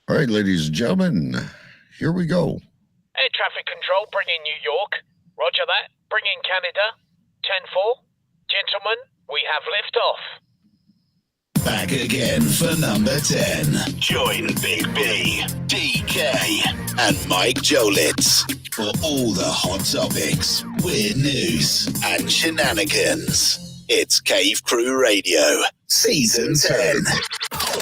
All right, ladies and gentlemen, here we go. Air traffic control, bring in New York. Roger that. Bring in Canada. 10-4. Gentlemen, we have liftoff. Back again for number 10. Join Big B, DK, and Mike Jolitz for all the hot topics, weird news, and shenanigans. It's Cave Crew Radio, Season 10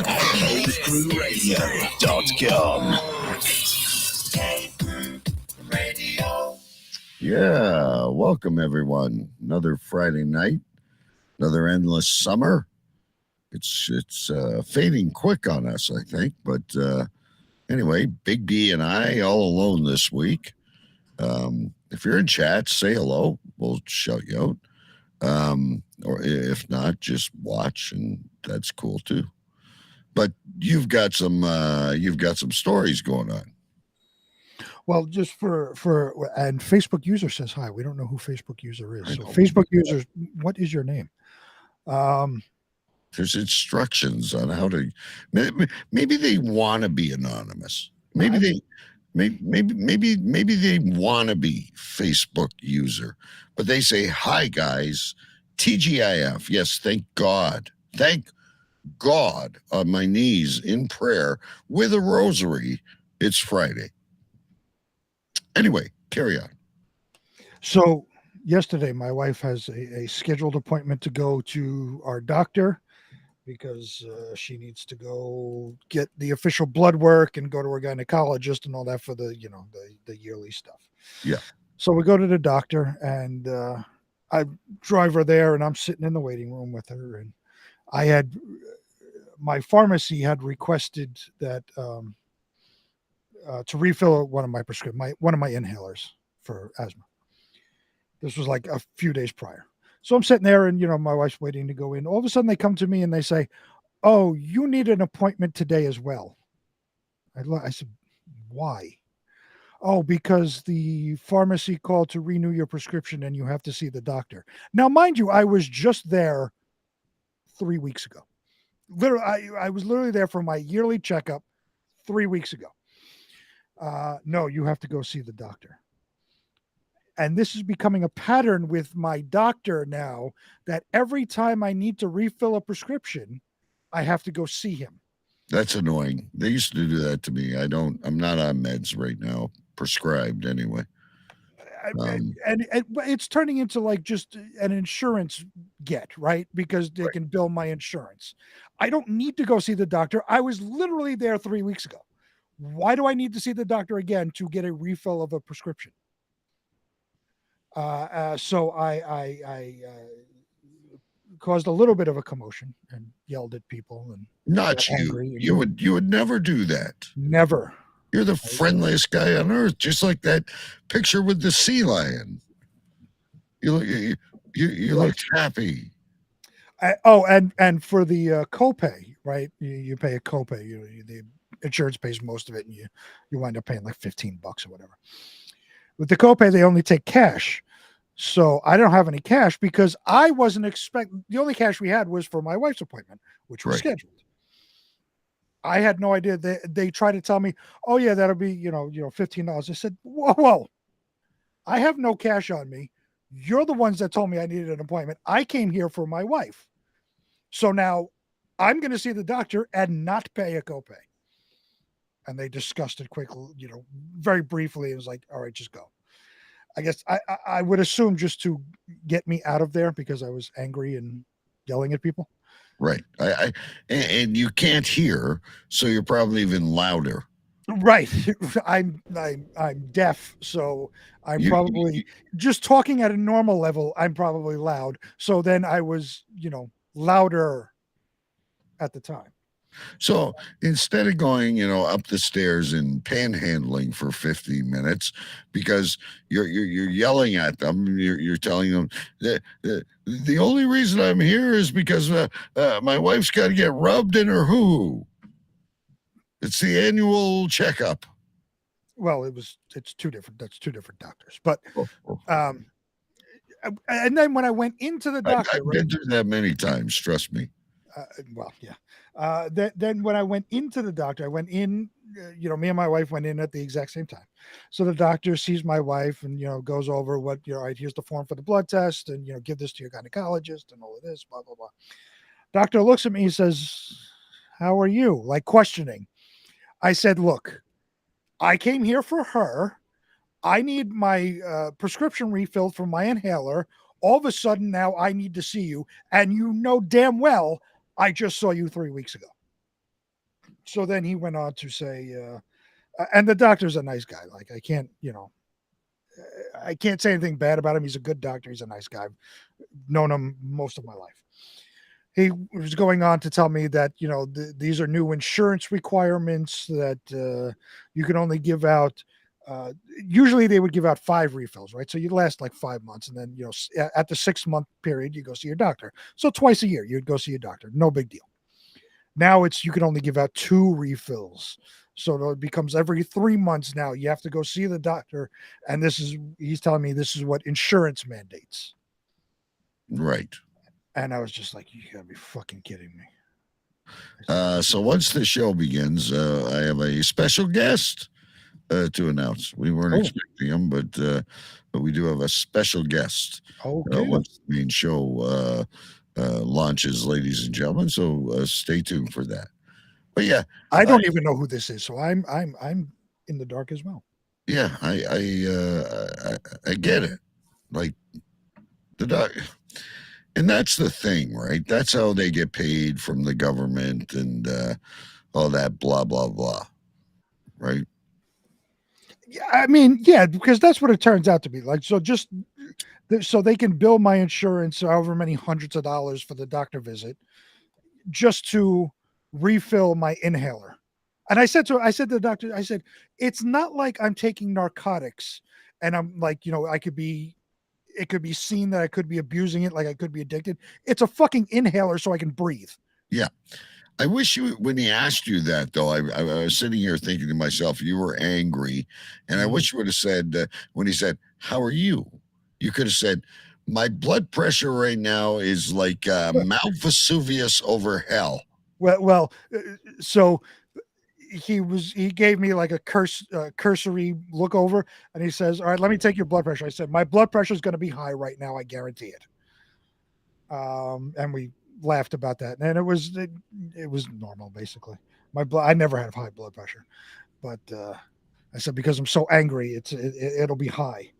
at cavecrewradio.com. Yeah, welcome everyone. Another Friday night, another endless summer. It's fading quick on us, I think. But anyway, Big D and I all alone this week. If you're in chat, say hello. We'll shout you out. Or if not, just watch, and that's cool too. But you've got some stories going on. Well, just for and Facebook user says hi. We don't know who Facebook user is. So Facebook user, what is your name? There's instructions on how to. Maybe they want to be anonymous. Maybe they want to be Facebook user, but they say, "Hi guys, TGIF." Yes, thank God on my knees in prayer with a rosary. It's Friday. Anyway, carry on. So yesterday, my wife has a scheduled appointment to go to our doctor because she needs to go get the official blood work and go to her gynecologist and all that for the yearly stuff. Yeah. So we go to the doctor, and I drive her there, and I'm sitting in the waiting room with her, and my pharmacy had requested that to refill one of my inhalers for asthma. This was like a few days prior. So I'm sitting there, and my wife's waiting to go in. All of a sudden, they come to me and they say, "Oh, you need an appointment today as well." I said, "Why?" "Oh, because the pharmacy called to renew your prescription, and you have to see the doctor." Now, mind you, I was just there 3 weeks ago. Literally, I was literally there for my yearly checkup 3 weeks ago. No, you have to go see the doctor. And this is becoming a pattern with my doctor now, that every time I need to refill a prescription, I have to go see him. That's annoying. They used to do that to me. I'm not on meds right now, prescribed anyway. And it's turning into like just an insurance get, right? Because they can bill my insurance. I don't need to go see the doctor. I was literally there 3 weeks ago. Why do I need to see the doctor again to get a refill of a prescription? So I caused a little bit of a commotion and yelled at people, and not you. You would never do that. Never. You're the friendliest guy on earth, just like that picture with the sea lion. You look happy. And for the copay, right? You pay a copay. The insurance pays most of it, and you wind up paying like $15 or whatever. With the copay, they only take cash. So I don't have any cash because I wasn't expecting. The only cash we had was for my wife's appointment, which was scheduled. I had no idea. They tried to tell me, "Oh yeah, that'll be $15." I said, "Whoa! I have no cash on me. You're the ones that told me I needed an appointment. I came here for my wife, so now I'm going to see the doctor and not pay a copay." And they discussed it quickly, very briefly. It was like, "All right, just go." I guess I would assume just to get me out of there because I was angry and yelling at people. Right. And you can't hear, so you're probably even louder. Right. I'm deaf, so I'm probably just talking at a normal level. I'm probably loud. So then I was, louder at the time. So instead of going, up the stairs and panhandling for 50 minutes because you're yelling at them, you're telling them that the only reason I'm here is because my wife's got to get rubbed in her hoo-hoo. It's the annual checkup. Well, it's two different doctors, but and then when I went into the doctor, I've been through that many times. Trust me. Well, yeah. Then when I went into the doctor, I went in me and my wife went in at the exact same time. So the doctor sees my wife and, goes over what, all right, here's the form for the blood test and, give this to your gynecologist and all of this, blah, blah, blah. Doctor looks at me and says, how are you? Like questioning. I said, look, I came here for her. I need my prescription refilled from my inhaler. All of a sudden now I need to see you. And you know damn well I just saw you 3 weeks ago. So then he went on to say, and the doctor's a nice guy. Like I can't say anything bad about him. He's a good doctor. He's a nice guy. I've known him most of my life. He was going on to tell me that, these are new insurance requirements that you can only give out. Usually they would give out 5 refills, right? So you'd last like 5 months. And then, at the 6-month period, you go see your doctor. So twice a year, you'd go see your doctor. No big deal. Now you can only give out 2 refills. So it becomes every 3 months now. You have to go see the doctor. And he's telling me this is what insurance mandates. Right. And I was just like, you gotta be fucking kidding me. So once the show begins, I have a special guest to announce. We weren't expecting him, but we do have a special guest. Okay. Once the main show launches, ladies and gentlemen. So stay tuned for that. But yeah, I don't even know who this is, so I'm in the dark as well. Yeah, I get it. Like the doc. And that's the thing, right? That's how they get paid from the government and all that blah, blah, blah. Right? Yeah, I mean, yeah, because that's what it turns out to be. Like, so they can bill my insurance however many hundreds of dollars for the doctor visit just to refill my inhaler. And I said to the doctor, I said, it's not like I'm taking narcotics and I'm like, it could be seen that I could be abusing it, like I could be addicted. It's a fucking inhaler so I can breathe. Yeah. I wish when he asked you that, though, I was sitting here thinking to myself, you were angry. And I wish you would have said, when he said, how are you? You could have said, my blood pressure right now is like Mount Vesuvius over hell. Well, so he gave me like a cursory look over and he says, all right, let me take your blood pressure. I said, my blood pressure is going to be high right now. I guarantee it. And we laughed about that. And it was normal basically. I never had high blood pressure, but I said, because I'm so angry, it'll be high.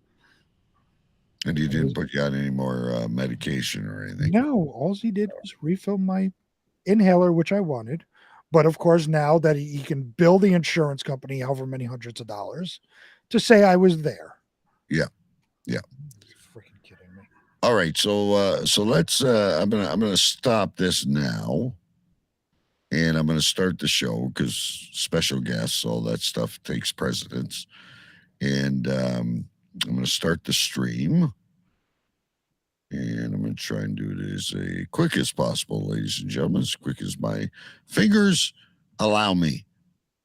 And he didn't put you on any more medication or anything? No, all he did was refill my inhaler, which I wanted. But of course, now that he can bill the insurance company however many hundreds of dollars to say I was there. Yeah. You're freaking kidding me. All right. So let's I'm gonna stop this now. And I'm gonna start the show because special guests, all that stuff takes precedence. And I'm gonna start the stream. And I'm going to try and do it as quick as possible, ladies and gentlemen, as quick as my fingers allow me.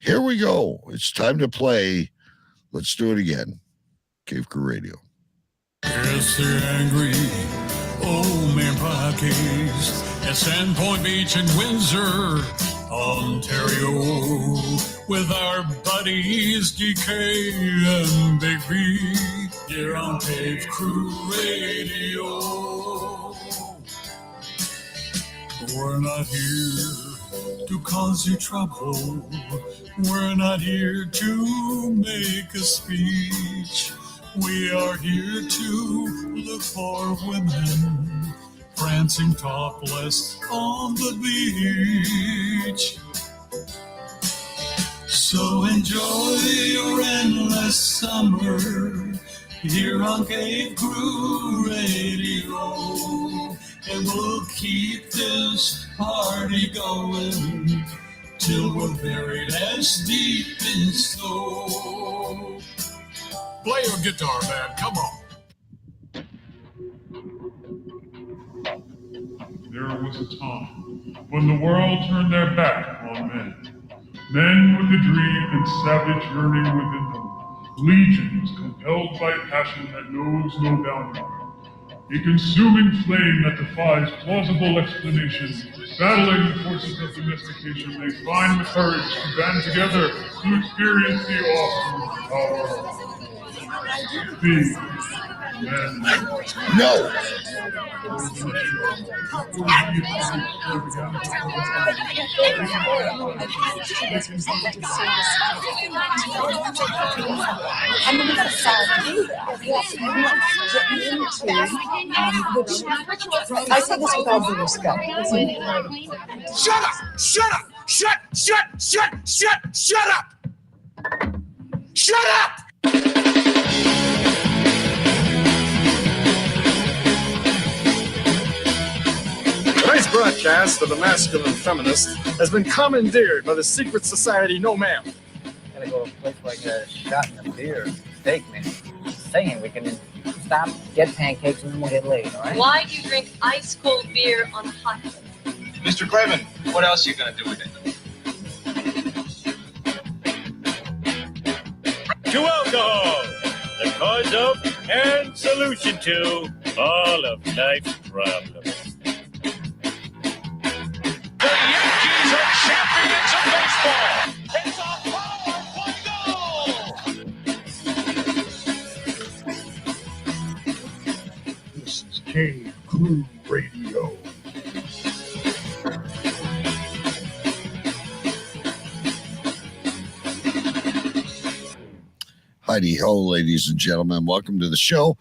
Here we go. It's time to play. Let's do it again. Cave Crew Radio. Yes, they're angry. Oh, man, podcast at Sandpoint Beach in Windsor, Ontario, with our buddies DK and Big B. Here on Cave Crew Radio. We're not here to cause you trouble. We're not here to make a speech. We are here to look for women prancing topless on the beach. So enjoy your endless summer here on Cave Crew Radio, and we'll keep this party going till we're buried as deep in snow. Play your guitar, man. Come on. There was a time when the world turned their back on men. Men with a dream and savage yearning within them. Legions compelled by passion that knows no boundary. A consuming flame that defies plausible explanation. Battling the forces of domestication, they find the courage to band together to experience the awesome power of being men. No. I say this with all due respect. Shut up! Shut up! Shut up! Shut up! Tonight's broadcast of the masculine feminist has been commandeered by the secret society No Ma'am. Gotta go to a place like a shot and a beer, steak, man. Saying we can stop, get pancakes, and then we'll get laid, all right? Why do you drink ice cold beer on a hot day? Mr. Craven, what else are you gonna do with it? To alcohol, the cause of and solution to all of life's problems. The Yankees are champions of baseball! It's a power goal! This is Cave Crew Radio. Heidi ho, ladies and gentlemen. Welcome to the show.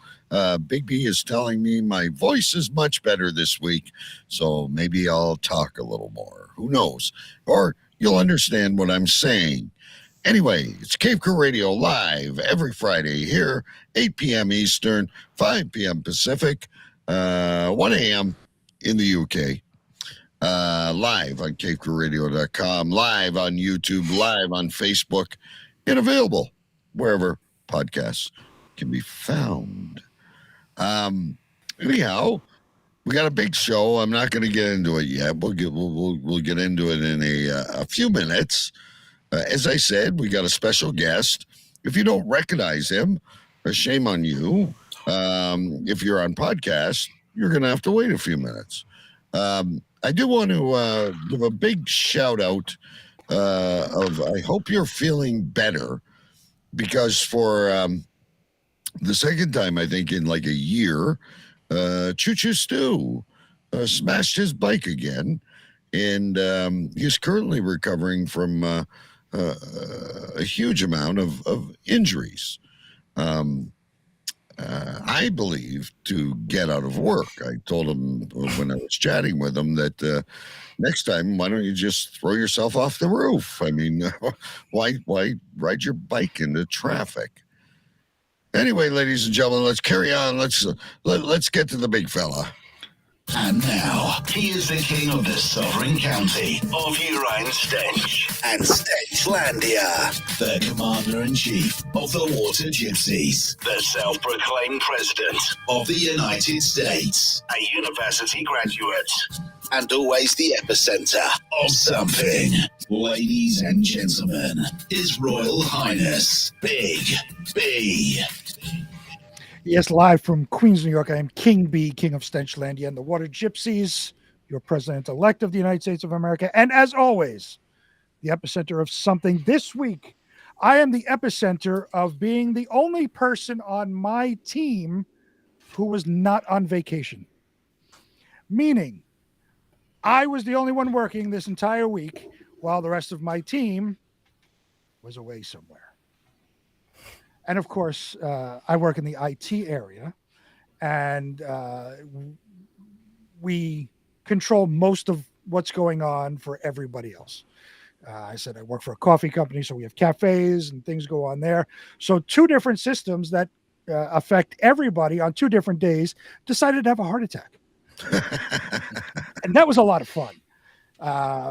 Big B is telling me my voice is much better this week, so maybe I'll talk a little more. Who knows? Or you'll understand what I'm saying. Anyway, it's Cave Crew Radio live every Friday here, 8 p.m. Eastern, 5 p.m. Pacific, 1 a.m. in the UK. Live on cavecrewradio.com, live on YouTube, live on Facebook, and available wherever podcasts can be found. Anyhow, we got a big show. I'm not going to get into it yet. We'll get into it in a few minutes. As I said, we got a special guest. If you don't recognize him, shame on you. If you're on podcast, you're going to have to wait a few minutes. I do want to give a big shout out of I hope you're feeling better, because for the second time, I think, in like a year, Choo Choo Stu smashed his bike again, and he's currently recovering from a huge amount of injuries. I believe to get out of work. I told him when I was chatting with him that next time, why don't you just throw yourself off the roof? I mean, why ride your bike into traffic? Anyway, ladies and gentlemen, let's carry on. Let's get to the big fella. And now, he is the king of the sovereign county of Urian Stench and Stenchlandia, the commander-in-chief of the Water Gypsies, the self-proclaimed president of the United States, a university graduate, and always the epicenter of something. Ladies and gentlemen, His Royal Highness, Big B. Yes, live from Queens, New York, I am King B, King of Stenchlandia and the Water Gypsies, your president-elect of the United States of America. And as always, the epicenter of something. This week, I am the epicenter of being the only person on my team who was not on vacation. Meaning, I was the only one working this entire week while the rest of my team was away somewhere. And of course, I work in the IT area, and we control most of what's going on for everybody else. I said I work for a coffee company, so we have cafes and things go on there. So two different systems that affect everybody on 2 different days decided to have a heart attack. And that was a lot of fun.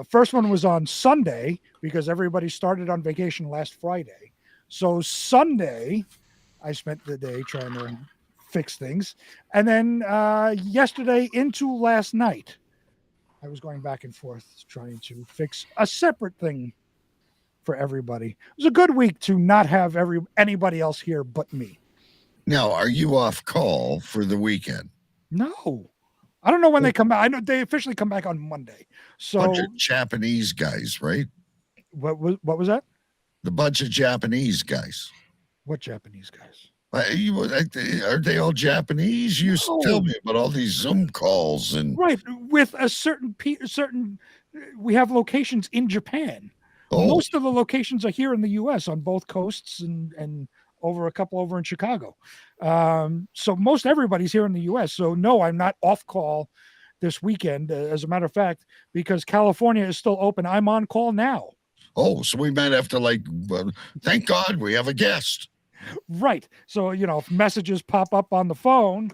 First one was on Sunday because everybody started on vacation last Friday. So Sunday, I spent the day trying to fix things. And then yesterday into last night, I was going back and forth trying to fix a separate thing for everybody. It was a good week to not have anybody else here but me. Now, are you off call for the weekend? No, I don't know when they come back. I know they officially come back on Monday. So Bunch of Japanese guys, right? what was that? The bunch of Japanese guys. What Japanese guys? Are they all Japanese? You used to tell me about all these Zoom calls and Right, with a certain we have locations in Japan. Most of the locations are here in the U.S. on both coasts and over a couple over in Chicago. So most everybody's here in the U.S. So no, I'm not off call this weekend. As a matter of fact, because California is still open, I'm on call now. Oh, so we might have to thank God we have a guest. Right. So, if messages pop up on the phone,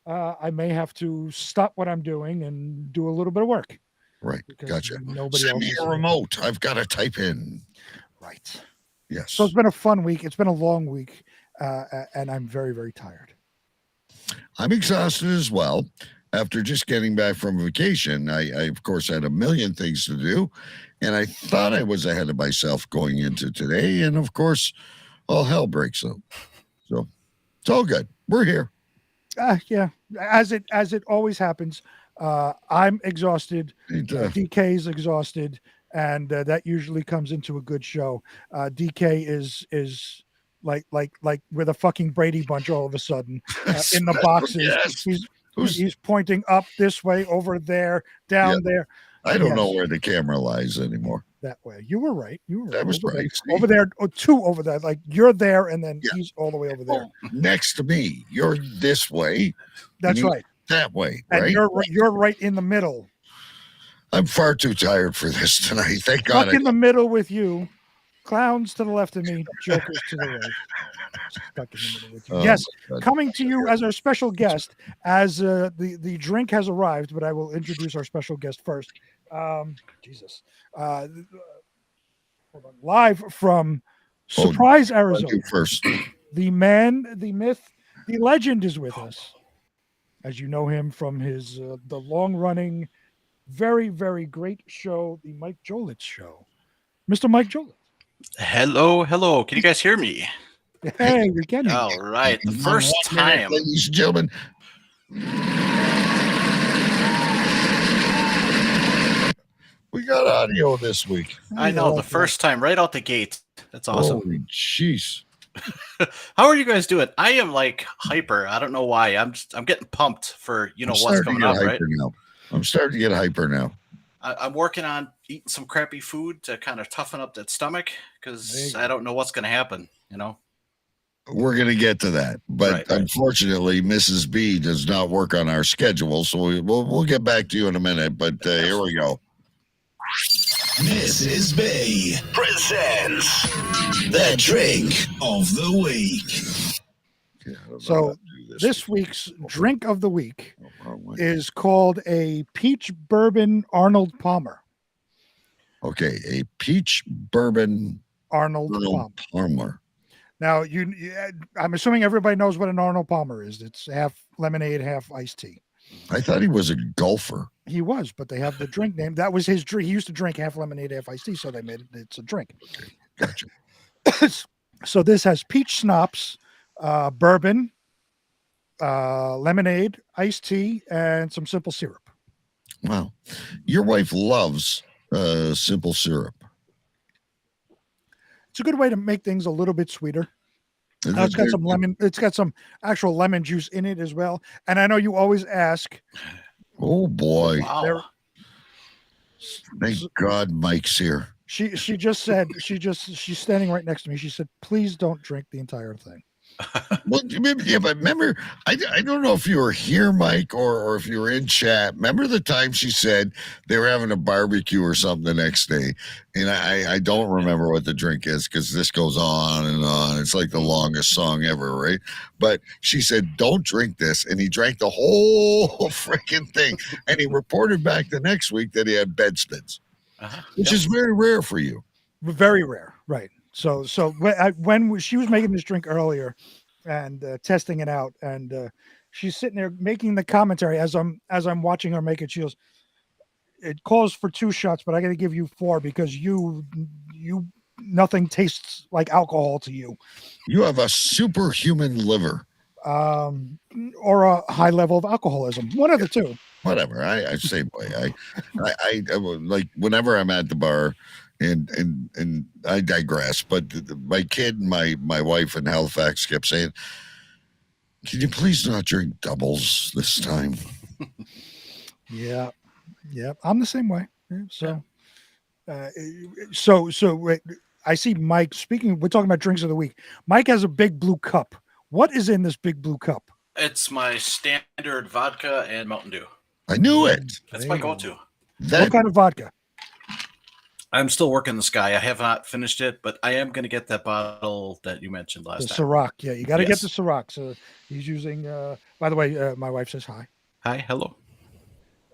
I may have to stop what I'm doing and do a little bit of work. Right. Gotcha. Nobody Send else me is a here. remote. I've got to type in. Right. Yes. So it's been a fun week. It's been a long week, and I'm very, very tired. I'm exhausted as well. After just getting back from vacation, I of course had a million things to do, and I thought I was ahead of myself going into today, and of course, all hell breaks out. So it's all good. We're here. Yeah, as it always happens. I'm exhausted. DK is exhausted, and that usually comes into a good show. DK is like with a fucking Brady Bunch all of a sudden in the boxes. Yes. He's pointing up this way, over there, down there. I don't know where the camera lies anymore. That way. You were right. You were right. That was over right. There. Over there, two over there. Like you're there, and then he's all the way over there. Next to me. You're this way. That's right. That way, and right? You're right in the middle. I'm far too tired for this tonight. Thank God. Stuck in the middle with you. Clowns to the left of me, jokers to the right. Stuck in the middle with you. Yes, coming to you as our special guest, as the drink has arrived, but I will introduce our special guest first. Jesus. Hold on. Live from Surprise, Arizona. First. The man, the myth, the legend is with us. As you know him from his the long-running, very, very great show, the Mike Jolitz Show. Mr. Mike Jolitz. Hello. Can you guys hear me? Hey, we can. All right. The first time. Ladies and gentlemen. We got audio this week. I know, the first time, right out the gate. That's awesome. Holy jeez. How are you guys doing? I am hyper. I don't know why. I'm getting pumped for what's coming up, right? Now. I'm starting to get hyper now. I'm working on eating some crappy food to kind of toughen up that stomach because I don't know what's going to happen. We're going to get to that, but unfortunately, Mrs. B does not work on our schedule, so we'll get back to you in a minute. But here we go. Mrs. B presents the drink of the week. So this week's drink of the week is called a peach bourbon Arnold Palmer. Okay, a peach bourbon Arnold Palmer. Now, I'm assuming everybody knows what an Arnold Palmer is. It's half lemonade, half iced tea. I thought he was a golfer. He was, but they have the drink name. That was his drink. He used to drink half lemonade, half iced tea, so they made it's a drink. Okay, gotcha. So this has peach schnapps, bourbon, lemonade, iced tea, and some simple syrup. Wow. Your wife loves simple syrup. It's a good way to make things a little bit sweeter. It's got some lemon. It's got some actual lemon juice in it as well. And I know you always ask. Oh boy! Wow. Thank God Mike's here. She just said she's standing right next to me. She said, "Please don't drink the entire thing." Well, yeah, but remember, I don't know if you were here, Mike, or if you were in chat. Remember the time she said they were having a barbecue or something the next day, and I don't remember what the drink is because this goes on and on. It's like the longest song ever, right? But she said, "Don't drink this," and he drank the whole freaking thing, and he reported back the next week that he had bed spins, which is very rare for you. Very rare, right? So when she was making this drink earlier and testing it out, and she's sitting there making the commentary as I'm watching her make it. She goes, "It calls for 2 shots, but I got to give you 4 because you nothing tastes like alcohol to you. You have a superhuman liver." or a high level of alcoholism. One of the two. Whatever. I say, boy, I like whenever I'm at the bar, and I digress. But my kid, and my wife in Halifax kept saying, "Can you please not drink doubles this time?" Yeah, I'm the same way. Yeah, so I see Mike speaking. We're talking about drinks of the week. Mike has a big blue cup. What is in this big blue cup? It's my standard vodka and Mountain Dew. I knew it. That's my go-to. What kind of vodka? I'm still working the Sky. I have not finished it, but I am going to get that bottle that you mentioned last The time. Ciroc. Yeah, you got to get Yes. the Ciroc. So he's using. By the way, my wife says hi. Hi, hello.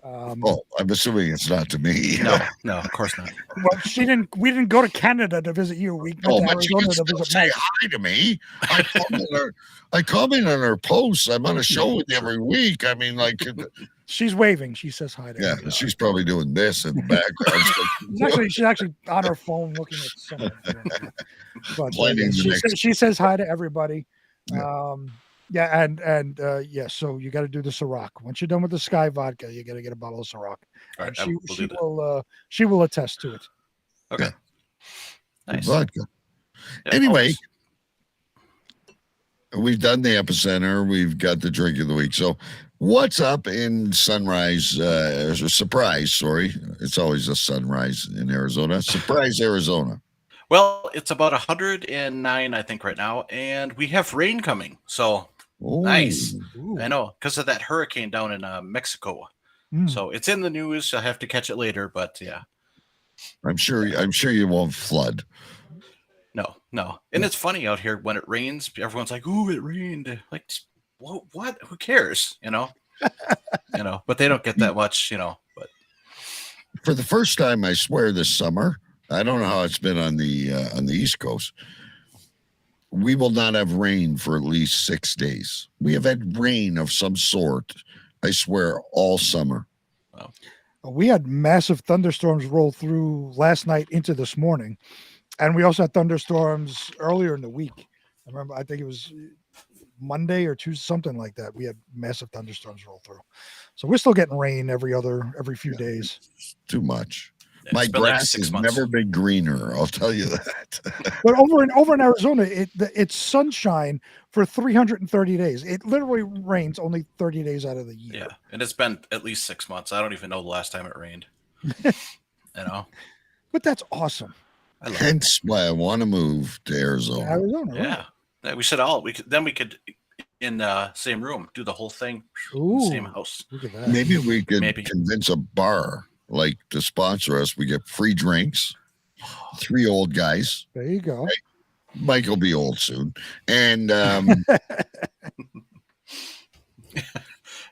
Oh, I'm assuming it's not to me. No, of course not. Well, she didn't. We didn't go to Canada to visit you. We went Oh, to but you Arizona can to still visit say Mike. hi to me. I comment on her posts. I'm on a show with you every week. I mean, like, She's waving. She says hi to yeah, everybody. she's probably doing this in the background. She's actually on her phone looking at something. But Planning the next- she says hi to everybody. Yeah. So you got to do the Ciroc. Once you're done with the Sky vodka, you got to get a bottle of Ciroc. All And right, I will do that. she will attest to it. Okay. Nice. Vodka. Yeah, Anyway, always. we've done the epicenter. We've got the drink of the week. So, what's up in Sunrise? Surprise, sorry. It's always a sunrise in Arizona. Surprise, Arizona. Well, it's about 109, I think, right now, and we have rain coming. So nice. Ooh. I know, because of that hurricane down in Mexico. Mm. So it's in the news. I'll have to catch it later, but yeah. I'm sure you won't flood. No. And it's funny out here when it rains, everyone's like, "Ooh, it rained." Like, what? Who cares? But they don't get that much, but For the first time, I swear, this summer, I don't know how it's been on the East Coast. We will not have rain for at least 6 days. We have had rain of some sort, I swear, all summer. We had massive thunderstorms roll through last night into this morning. And we also had thunderstorms earlier in the week. I think it was Monday or Tuesday, something like that. We had massive thunderstorms roll through. So we're still getting rain every few days. Too much. It's My been like grass 6 has months. never been greener. I'll tell you that. But over in Arizona, it's sunshine for 330 days. It literally rains only 30 days out of the year. yeah. And it's been at least 6 months. I don't even know the last time it rained. But that's awesome. I love it. Hence why I want to move to Arizona. Arizona, right? Yeah. We should we could in the same room do the whole thing. Ooh, Same house. look at that. Maybe we could Maybe. convince a bar like to sponsor us. We get free drinks. 3 old guys. There you go. Mike will be old soon. And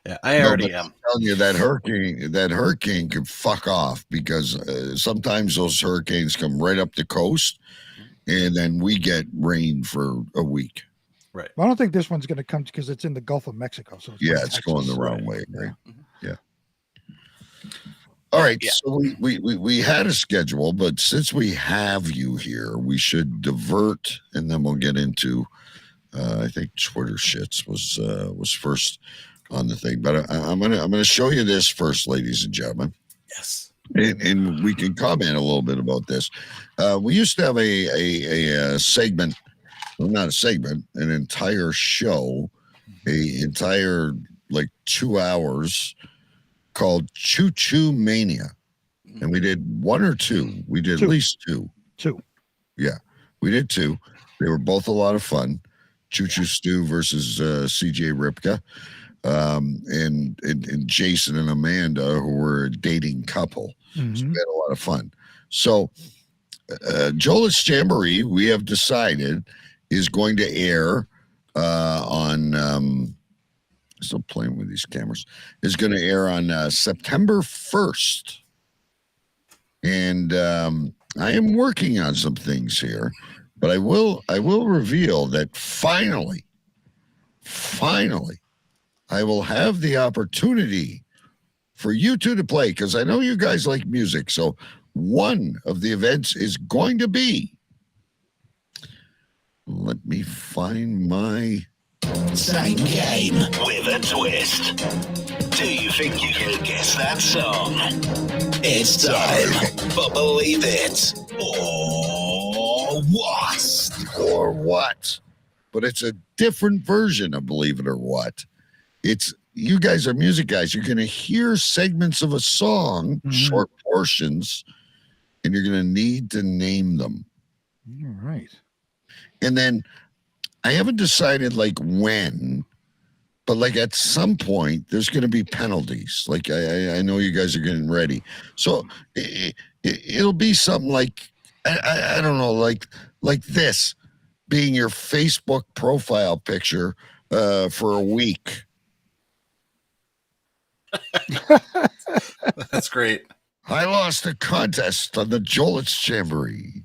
Yeah, I already am. I'm telling you that hurricane could fuck off because sometimes those hurricanes come right up the coast and then we get rain for a week. Right. Well, I don't think this one's going to come because it's in the Gulf of Mexico. So Yeah, like it's going the Texas. wrong way, right? Mhm. Yeah. All right. Yeah. So we had a schedule, but since we have you here, we should divert and then we'll get into I think Twitter shits was first on the thing. But I'm gonna show you this first, ladies and gentlemen. Yes. And we can comment a little bit about this. We used to have a segment, well, not a segment, an entire show, entire like 2 hours called Choo Choo Mania. And we did 1 or 2. We did at least 2. 2. Yeah, we did 2. They were both a lot of fun. Choo Choo Stu versus CJ Ripka. And Jason and Amanda, who were a dating couple. So we had a lot of fun. So Joel's Jamboree, we have decided, is going to air on still playing with these cameras, is going to air on September 1st. And I am working on some things here, but I will reveal that finally, I will have the opportunity for you two to play, because I know you guys like music. So one of the events is going to be, let me find my Same game with a twist. Do you think you can guess that song? It's time for Believe It or What? Or what? But it's a different version of Believe It or What. It's you guys are music guys. You're going to hear segments of a song, short portions, and you're going to need to name them. All right. And then I haven't decided like when, but like at some point there's going to be penalties. Like I know you guys are getting ready, so it'll be something like I don't know, like this being your Facebook profile picture for a week. That's great. I lost a contest on the Jolitz Jamboree.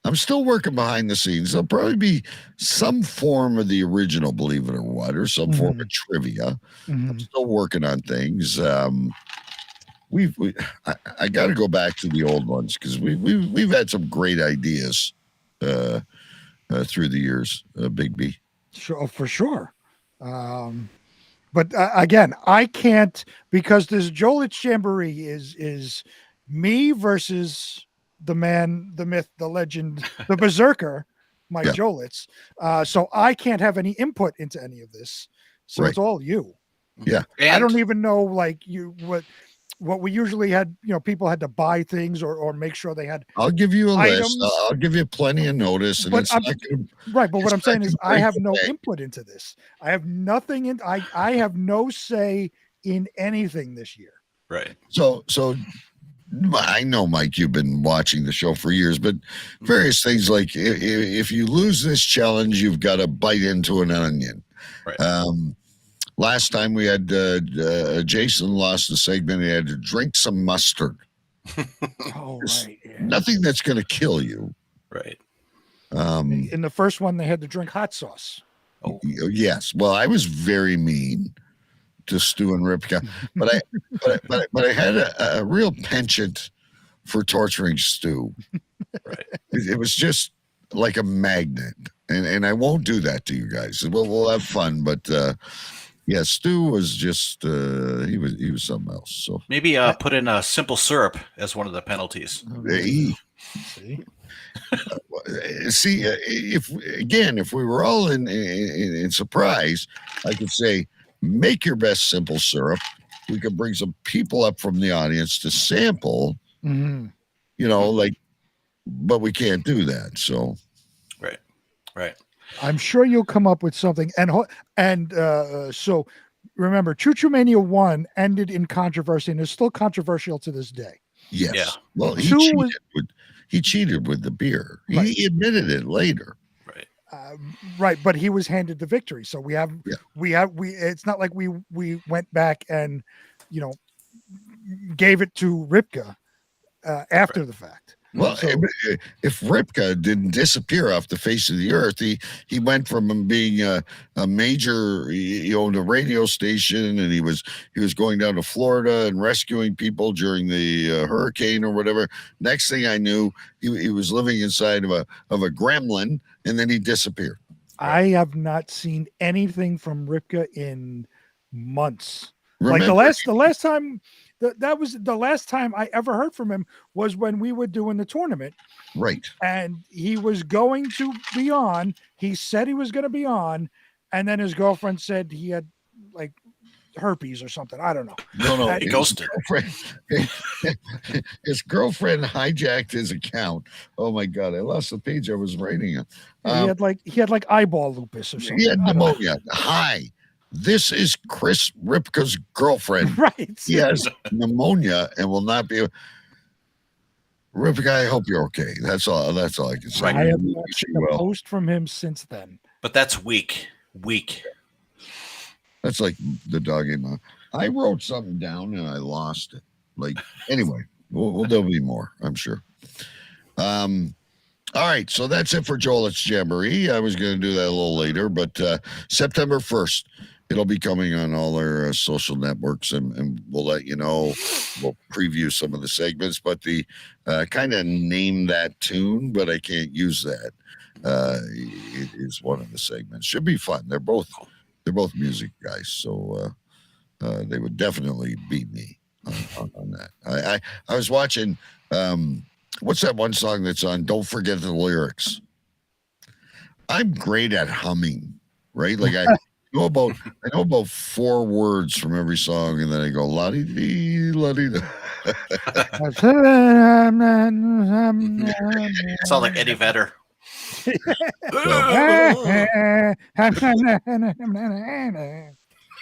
I'm still working behind the scenes. There'll probably be some form of the original Believe It or What, or some form of trivia. I'm still working on things. I got to go back to the old ones because we've had some great ideas through the years. Big B. Sure, for sure. But again, I can't, because this Jolitz Jamboree is me versus the man, the myth, the legend, the berserker, Mike Jolitz. So I can't have any input into any of this. So it's all you. Yeah. I don't even know what we usually had, people had to buy things or make sure they had. I'll give you a items. list. I'll give you plenty of notice. And But it's not gonna, right. But what I'm saying is I have no break. input into this. I have nothing in, I have no say in anything this year. Right. So I know, Mike, you've been watching the show for years, but various things like if you lose this challenge, you've got to bite into an onion. Right. Last time we had Jason lost the segment. He had to drink some mustard. Oh, right. Yeah. Nothing that's going to kill you. Right. In the first one, they had to drink hot sauce. Oh. Yes. Well, I was very mean to Stu and Ripka, but I had a real penchant for torturing Stu. Right. It was just like a magnet, and I won't do that to you guys. We'll have fun, but yeah, Stu was just he was something else. So Maybe put in a simple syrup as one of the penalties. See, if we were all in surprise, I could say, make your best simple syrup. We could bring some people up from the audience to sample, but we can't do that. So, right. I'm sure you'll come up with something. And so remember, Choo Choo Mania 1 ended in controversy and is still controversial to this day. yes. Yeah. Well, he cheated with the beer. Right. He admitted it later. Right, but he was handed the victory. So we it's not like we went back and gave it to Ripka after the fact. Well, if Ripka didn't disappear off the face of the earth, he went from being a major, he owned a radio station, and he was going down to Florida and rescuing people during the hurricane or whatever. Next thing I knew, he was living inside of a gremlin, and then he disappeared. I have not seen anything from Ripka in months. Remember, like the last time. That was the last time I ever heard from him was when we were doing the tournament. Right. And he was going to be on. He said he was going to be on. And then his girlfriend said he had like herpes or something. I don't know. No. He ghosted. His girlfriend hijacked his account. Oh my God. I lost the page I was writing on. He had like eyeball lupus or something. He had pneumonia. Hi. This is Chris Ripka's girlfriend. Right. He has pneumonia and will not be. Ripka, I hope you're okay. That's all I can say. I have not seen a post from him since then. But that's weak. That's like the dog ate my. I wrote something down and I lost it. Like anyway, there'll be more, I'm sure. All right, so that's it for Jolitz Jamboree. I was going to do that a little later, but September 1st. it'll be coming on all our social networks, and we'll let you know. We'll preview some of the segments, but the kind of name that tune, but I can't use that. It is one of the segments. Should be fun. They're both music guys, so they would definitely beat me on that. I was watching. What's that one song that's on? Don't forget the lyrics. I'm great at humming, right? Like I know about 4 words from every song, and then I go la-dee-dee, la-dee-dee. Sound like Eddie Vedder.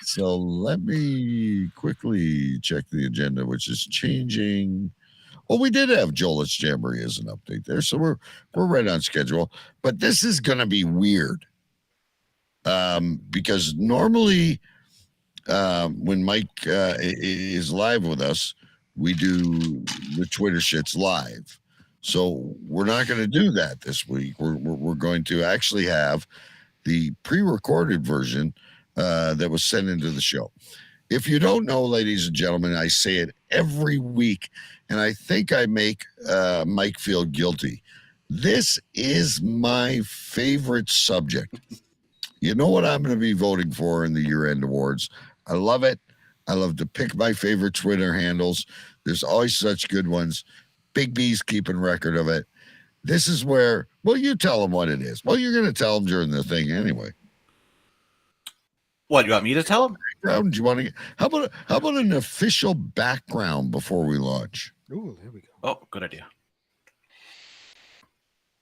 So let me quickly check the agenda, which is changing. Well, we did have Jolet's Jamboree as an update there, so we're right on schedule. But this is going to be weird because normally when Mike is live with us, we do the Twitter shits live. So we're not going to do that this week. We're going to actually have the pre-recorded version that was sent into the show. If you don't know, ladies and gentlemen, I say it every week, and I think I make Mike feel guilty. This is my favorite subject. You know what I'm going to be voting for in the year-end awards? I love it. I love to pick my favorite Twitter handles. There's always such good ones. Big B's keeping record of it. This is where, well, you tell them what it is. Well, you're going to tell them during the thing anyway. What, you want me to tell them? Do you want to? How about an official background before we launch? Ooh, there we go. Oh, good idea.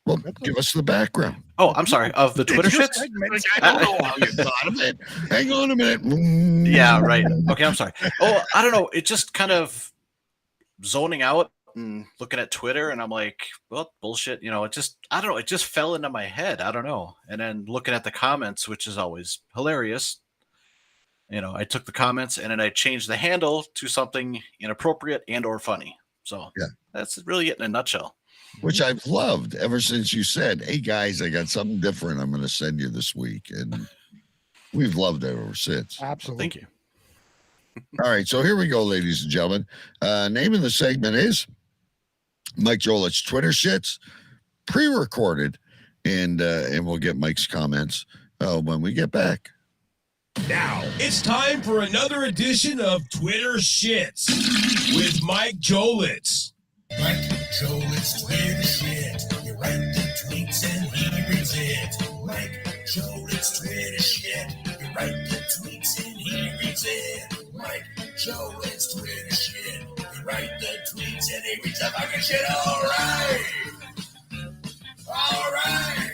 Well, give us the background. Oh, I'm sorry. Of the Twitter shits? I don't know how you thought of it. Hang on a minute. Yeah, right. Okay, I'm sorry. Oh, I don't know. It just kind of zoning out and looking at Twitter, and I'm like, well, bullshit. You know, it just, I don't know. It just fell into my head. I don't know. And then looking at the comments, which is always hilarious. You know, I took the comments and then I changed the handle to something inappropriate and or funny. So yeah, that's really it in a nutshell. Which I've loved ever since you said, hey, guys, I got something different I'm going to send you this week. And we've loved it ever since. Absolutely. Thank you. All right. So here we go, ladies and gentlemen. Name of the segment is Mike Jolet's Twitter shits, pre-recorded. And we'll get Mike's comments when we get back. Now, it's time for another edition of Twitter Shits with Mike Jolitz. Mike Jolitz Twitter shit. You write the tweets and he reads it. Mike Jolitz Twitter shit. You write the tweets and he reads it. Mike Jolitz Twitter shit. You write the tweets and he reads the fucking shit. All right. All right.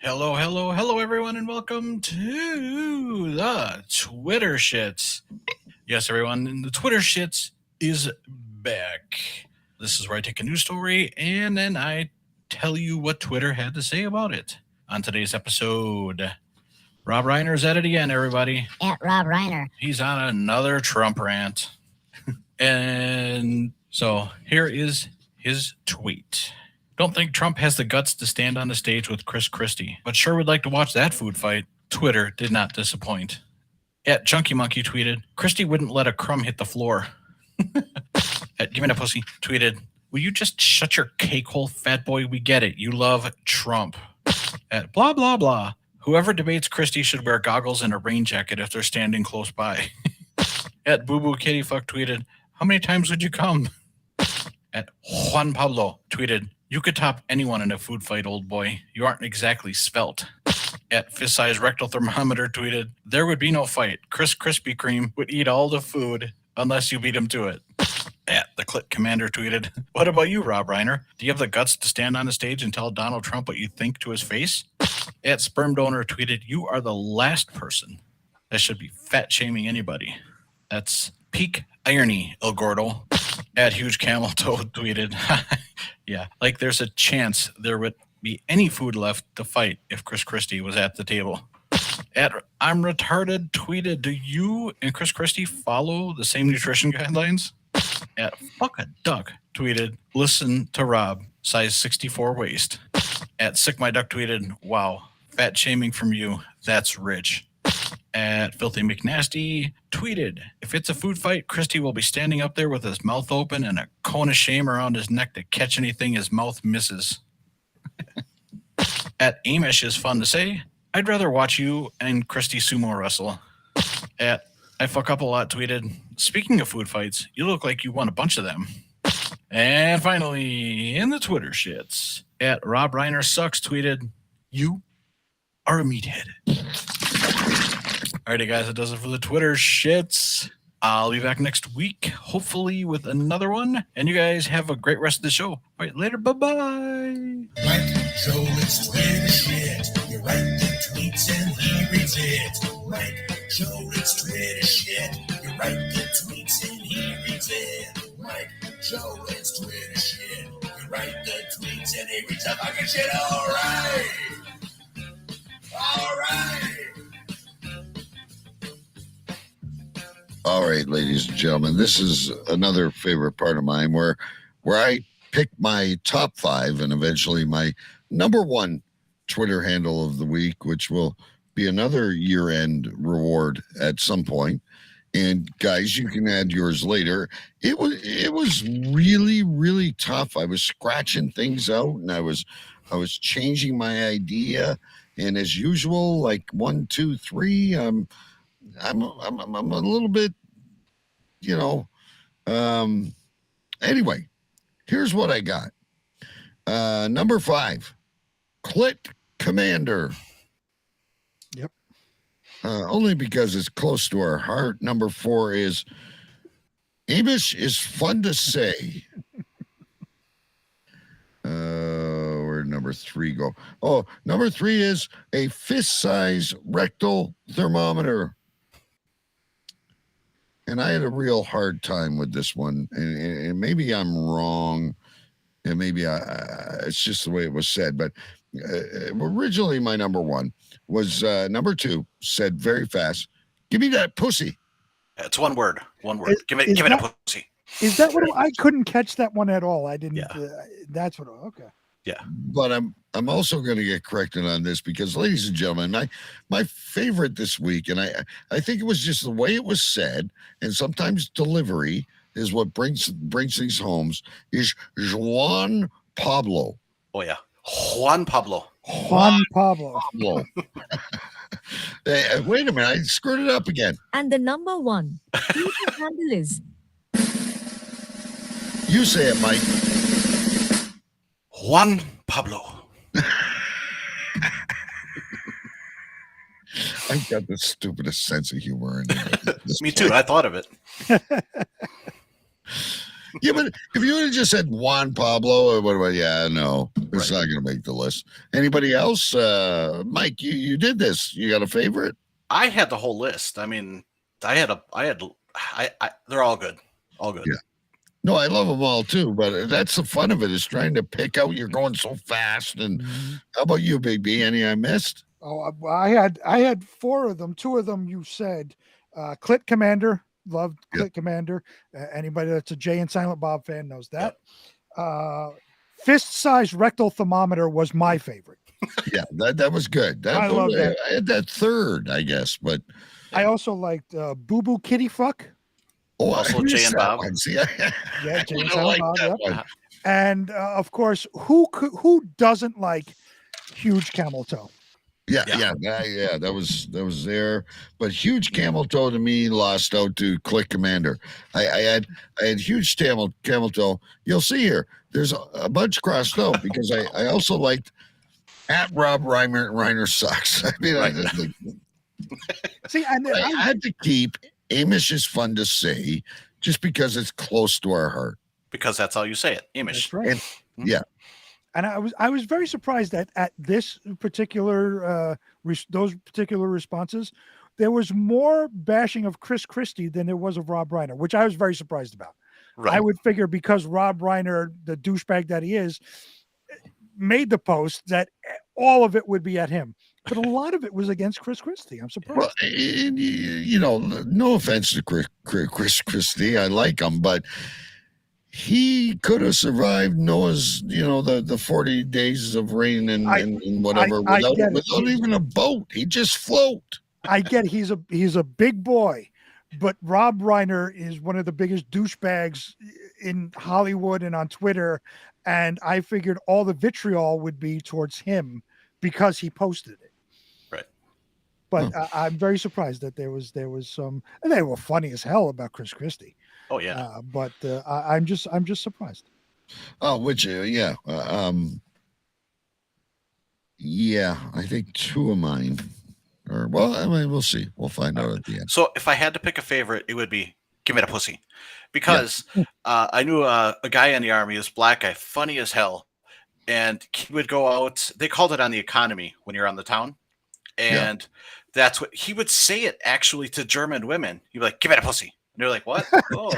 Hello, everyone, and welcome to the Twitter Shits. Yes, everyone, the Twitter Shits is back. This is where I take a news story and then I tell you what Twitter had to say about it. On today's episode, Rob Reiner's at it again, everybody. At Rob Reiner. He's on another Trump rant. And so here is his tweet. Don't think Trump has the guts to stand on the stage with Chris Christie, but sure would like to watch that food fight. Twitter did not disappoint. At Chunky Monkey tweeted, Christie wouldn't let a crumb hit the floor. At Give Me That Pussy tweeted, will you just shut your cake hole, fat boy? We get it. You love Trump. At blah, blah, blah. Whoever debates Christie should wear goggles and a rain jacket if they're standing close by. At Boo Boo Kitty Fuck tweeted, how many times would you come? At Juan Pablo tweeted, you could top anyone in a food fight, old boy. You aren't exactly svelte. At Fist Size Rectal Thermometer tweeted, there would be no fight. Chris Krispy Kreme would eat all the food unless you beat him to it. At The Clit Commander tweeted, what about you, Rob Reiner? Do you have the guts to stand on the stage and tell Donald Trump what you think to his face? At Sperm Donor tweeted, you are the last person that should be fat shaming anybody. That's peak irony, El Gordo. At Huge Camel Toe tweeted, yeah, like there's a chance there would be any food left to fight if Chris Christie was at the table. At I'm Retarded tweeted, do you and Chris Christie follow the same nutrition guidelines? At Fuck a Duck tweeted, listen to Rob. size 64 waist. At Sick My Duck tweeted, wow, fat shaming from you. That's rich. At Filthy McNasty tweeted, if it's a food fight, Christy will be standing up there with his mouth open and a cone of shame around his neck to catch anything his mouth misses. At Amish is fun to say, I'd rather watch you and Christy sumo wrestle. At I Fuck Up A Lot tweeted, speaking of food fights, you look like you won a bunch of them. And finally, in the Twitter shits, at Rob Reiner Sucks tweeted, you are a meathead. Alrighty, guys, that does it for the Twitter shits. I'll be back next week, hopefully with another one. And you guys have a great rest of the show. All right, later. Bye-bye. Mike Jolett's Twitter shit. You write the tweets and he reads it. Mike Jolett's Twitter shit. You write the tweets and he reads it. Mike Jolett's Twitter shit. You write the tweets and he reads the fucking shit. All right. All right. All right, ladies and gentlemen, this is another favorite part of mine where I pick my top 5 and eventually my number 1 Twitter handle of the week, which will be another year-end reward at some point. And guys, you can add yours later. It was really, really tough. I was scratching things out and I was changing my idea. And as usual, like 1, 2, 3, I'm a little bit, anyway, here's what I got. Number 5, Clit Commander. Yep. Only because it's close to our heart. Number 4 is Amish is fun to say. Where'd number 3 go? Oh, number 3 is a fist-size rectal thermometer. And I had a real hard time with this one. And maybe I'm wrong. And maybe it's just the way it was said. But originally my number 1 was number 2, said very fast, give me that pussy. It's one word. One word. Give it a pussy. Is that what I couldn't catch that one at all? I didn't. Yeah. That's what. Okay. Yeah. But I'm also going to get corrected on this because, ladies and gentlemen, my favorite this week, and I think it was just the way it was said, and sometimes delivery is what brings these homes, is Juan Pablo. Oh yeah, Juan Pablo. Juan Pablo. Hey, wait a minute, I screwed it up again. And the number 1 Twitter handle is. You say it, Mike. Juan Pablo. I've got the stupidest sense of humor in it. Me too. I thought of it. Yeah, but if you would have just said Juan Pablo, or what about? Yeah, no, it's not going to make the list. Anybody else? Mike, you did this. You got a favorite? I had the whole list. I mean, they're all good. All good. Yeah. No, I love them all too, but that's the fun of it, is trying to pick out. You're going so fast. And how about you, Big B? Any I missed? Oh, I had 4 of them. 2 of them you said. Clit Commander, loved Clit Commander. Anybody that's a Jay and Silent Bob fan knows that. Fist-sized rectal thermometer was my favorite. Yeah, that was good. I love that. I had that 3rd, I guess, but I also liked Boo Boo Kitty Fuck. Oh, also Jay and Bob. Yeah, Jay and Silent Bob. Yep. And of course, who doesn't like huge camel toe? Yeah. That was there, but huge camel toe to me lost out to Clit Commander. I had huge camel toe. You'll see here. There's a bunch crossed out because I also liked at Rob Reiner Sucks. I mean, see, I had to keep Amish is fun to say just because it's close to our heart. Because that's how you say it, Amish. That's right. Yeah. And I was very surprised that at this particular those particular responses, there was more bashing of Chris Christie than there was of Rob Reiner, which I was very surprised about. Right. I would figure because Rob Reiner, the douchebag that he is, made the post that all of it would be at him. But a lot of it was against Chris Christie. I'm surprised. Well, no offense to Chris Christie. I like him, but he could have survived Noah's, the 40 days of rain and whatever without even a boat. He just float. I get he's a big boy, but Rob Reiner is one of the biggest douchebags in Hollywood and on Twitter, and I figured all the vitriol would be towards him because he posted it. Right. But I'm very surprised that there was some, and they were funny as hell about Chris Christie. Oh yeah. But I'm just surprised. Oh, which yeah. Yeah, I think two of mine. We'll see. We'll find out at the end. So if I had to pick a favorite, it would be "Give Me the Pussy," because I knew a guy in the army, this black guy, funny as hell, and he would go out. They called it on the economy when you're on the town, and that's what he would say it actually to German women. He'd be like, "Give me the pussy," and they're like, "What?" Oh.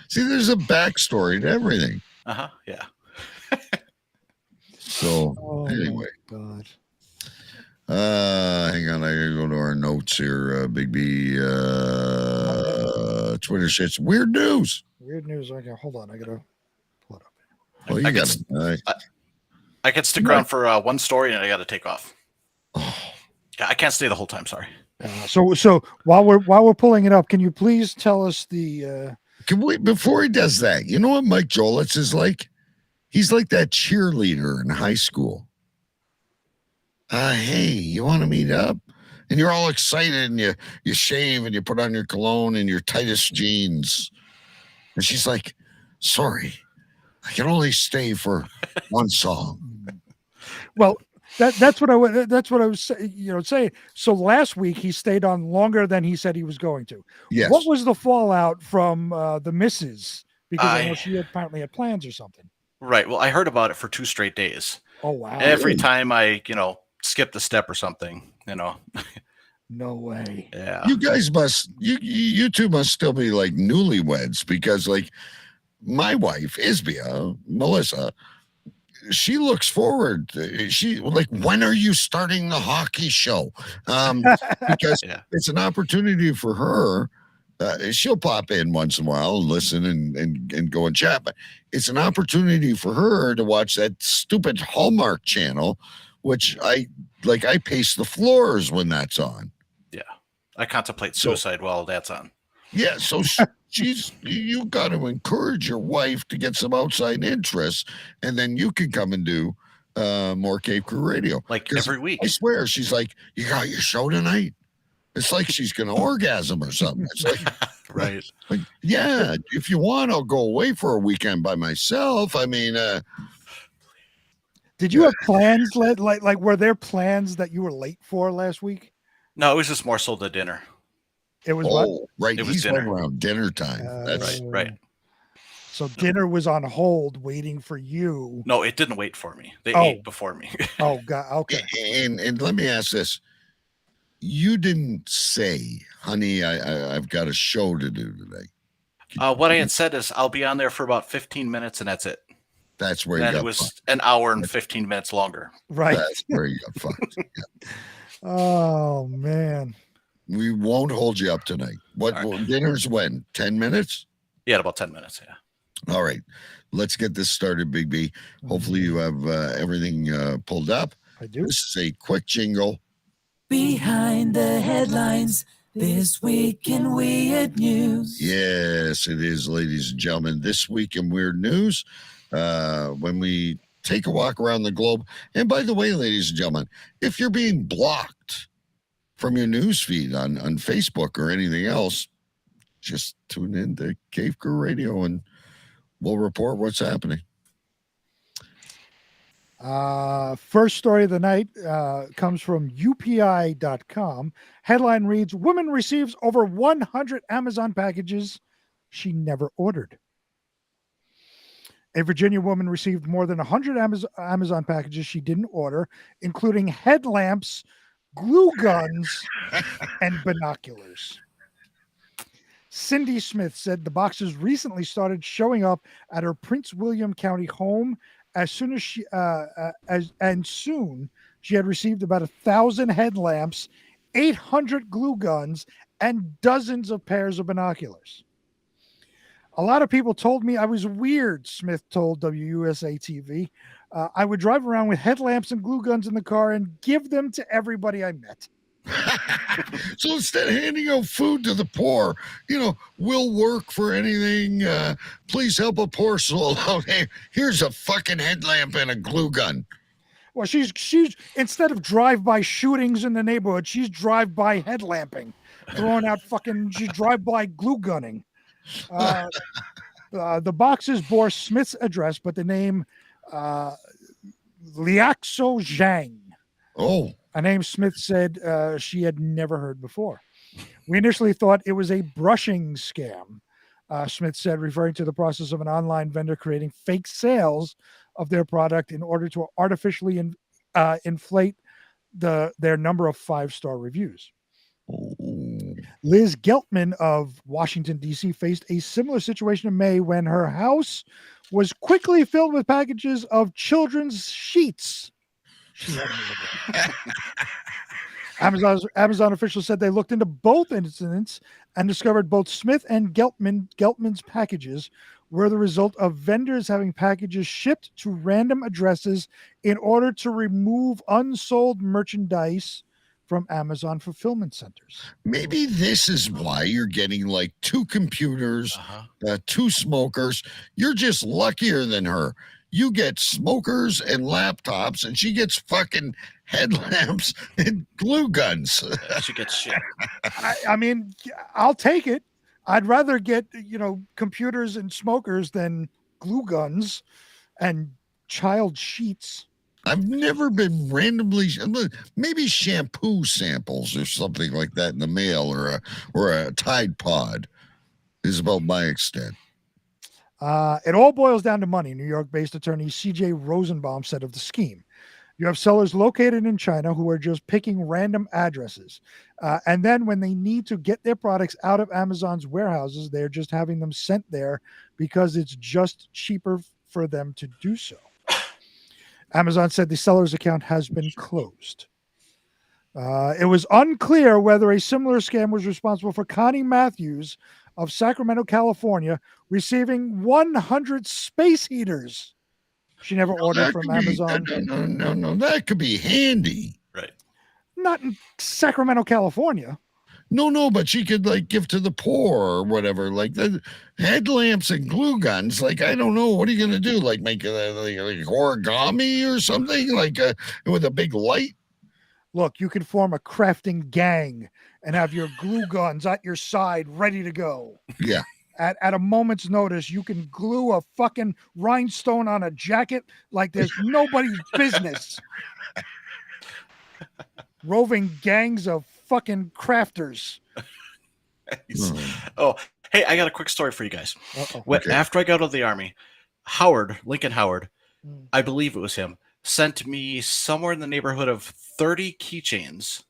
See, there's a backstory to everything. Yeah. So anyway, God. Hang on, I gotta go to our notes here. Big B, Twitter shits. Weird news. Weird news. Okay, hold on. I gotta pull it up. Well, you got it. I can stick around for one story, and I got to take off. Yeah, I can't stay the whole time. Sorry. So while we're pulling it up, can you please tell us the? Can we, before he does that? You know what Mike Jolitz is like? He's like that cheerleader in high school. Hey, you want to meet up? And you're all excited, and you shave, and you put on your cologne and your tightest jeans. And she's like, "Sorry, I can only stay for one song." Well, that's what I was saying. So last week he stayed on longer than he said he was going to. Yes. What was the fallout from the missus? Because I know she apparently had plans or something. Right. Well, I heard about it for 2 straight days. Oh wow! Every time I, skipped a step or something, No way. Yeah. You guys you two must still be like newlyweds, because like my wife, Isbia, Melissa, she looks forward. She like, when are you starting the hockey show? Because it's an opportunity for her. She'll pop in once in a while and listen and go and chat, but it's an opportunity for her to watch that stupid Hallmark channel, which I pace the floors when that's on. Yeah. I contemplate suicide while that's on. Yeah. So you got to encourage your wife to get some outside interests, and then you can come and do more Cape Crew Radio. Like every week. I swear, she's like, "You got your show tonight?" It's like she's going to orgasm or something. It's like, right. Like, yeah, if you want, I'll go away for a weekend by myself. I mean, did you have plans? Like, were there plans that you were late for last week? No, it was just more so the dinner. It was right. It was He's dinner. around dinner time. That's right. So dinner was on hold, waiting for you. No, it didn't wait for me. They ate before me. Oh God. Okay. And let me ask this: you didn't say, "Honey, I've got a show to do today." What I had said is I'll be on there for about 15 minutes, and that's it. That's where then you got it was fucked. an hour and 15 minutes longer. Right. That's where you got fucked. Yeah. Oh man. We won't hold you up tonight. What dinner's when? 10 minutes? Yeah, about 10 minutes. Yeah. All right. Let's get this started, Big B. Hopefully you have everything pulled up. I do. This is a quick jingle. Behind the headlines this week in Weird News. Yes, it is, ladies and gentlemen. This week in Weird News, when we take a walk around the globe. And by the way, ladies and gentlemen, if you're being blocked from your news feed on Facebook or anything else, just tune in to Cave Crew Radio and we'll report what's happening. First story of the night comes from UPI.com. Headline reads, "Woman receives over 100 Amazon packages she never ordered." A Virginia woman received more than 100 Amazon packages she didn't order, including headlamps, glue guns, and binoculars. Cindy Smith said the boxes recently started showing up at her Prince William County home soon she had received about 1,000 headlamps, 800 glue guns, and dozens of pairs of binoculars. A lot of people told me I was weird, Smith told WUSA TV. I would drive around with headlamps and glue guns in the car and give them to everybody I met. So instead of handing out food to the poor, we'll work for anything. Please help a poor soul out. Hey, here's a fucking headlamp and a glue gun. Well, she's instead of drive-by shootings in the neighborhood, she's drive-by headlamping, throwing out she's drive-by glue gunning. The boxes bore Smith's address, but the name Liaxo Zhang. Oh. A name Smith said she had never heard before. We initially thought it was a brushing scam, Smith said, referring to the process of an online vendor creating fake sales of their product in order to artificially inflate their number of 5-star reviews. Liz Geltman of Washington, D.C. faced a similar situation in May when her house was quickly filled with packages of children's sheets. Amazon officials said they looked into both incidents and discovered both Smith and Geltman's packages were the result of vendors having packages shipped to random addresses in order to remove unsold merchandise from Amazon fulfillment centers. Maybe this is why you're getting like 2 computers, 2 smokers. You're just luckier than her. You get smokers and laptops, and she gets fucking headlamps and glue guns. She gets shit. I mean, I'll take it. I'd rather get, computers and smokers than glue guns and child sheets. I've never been randomly, maybe shampoo samples or something like that in the mail, or a Tide Pod is about my extent. It all boils down to money, New York-based attorney C.J. Rosenbaum said of the scheme. You have sellers located in China who are just picking random addresses. And then when they need to get their products out of Amazon's warehouses, they're just having them sent there because it's just cheaper for them to do so. Amazon said the seller's account has been closed. It was unclear whether a similar scam was responsible for Connie Matthews of Sacramento, California, receiving 100 space heaters. She never ordered from Amazon. No, that could be handy. Right. Not in Sacramento, California. No, but she could give to the poor or whatever. Like the headlamps and glue guns. Like, I don't know. What are you going to do? Like make like origami or something? With a big light? Look, you can form a crafting gang and have your glue guns at your side ready to go. Yeah. At a moment's notice, you can glue a fucking rhinestone on a jacket like there's nobody's business. Roving gangs of fucking crafters. Oh, hey, I got a quick story for you guys. Okay. After I got out of the Army, Lincoln Howard, I believe it was him, sent me somewhere in the neighborhood of 30 keychains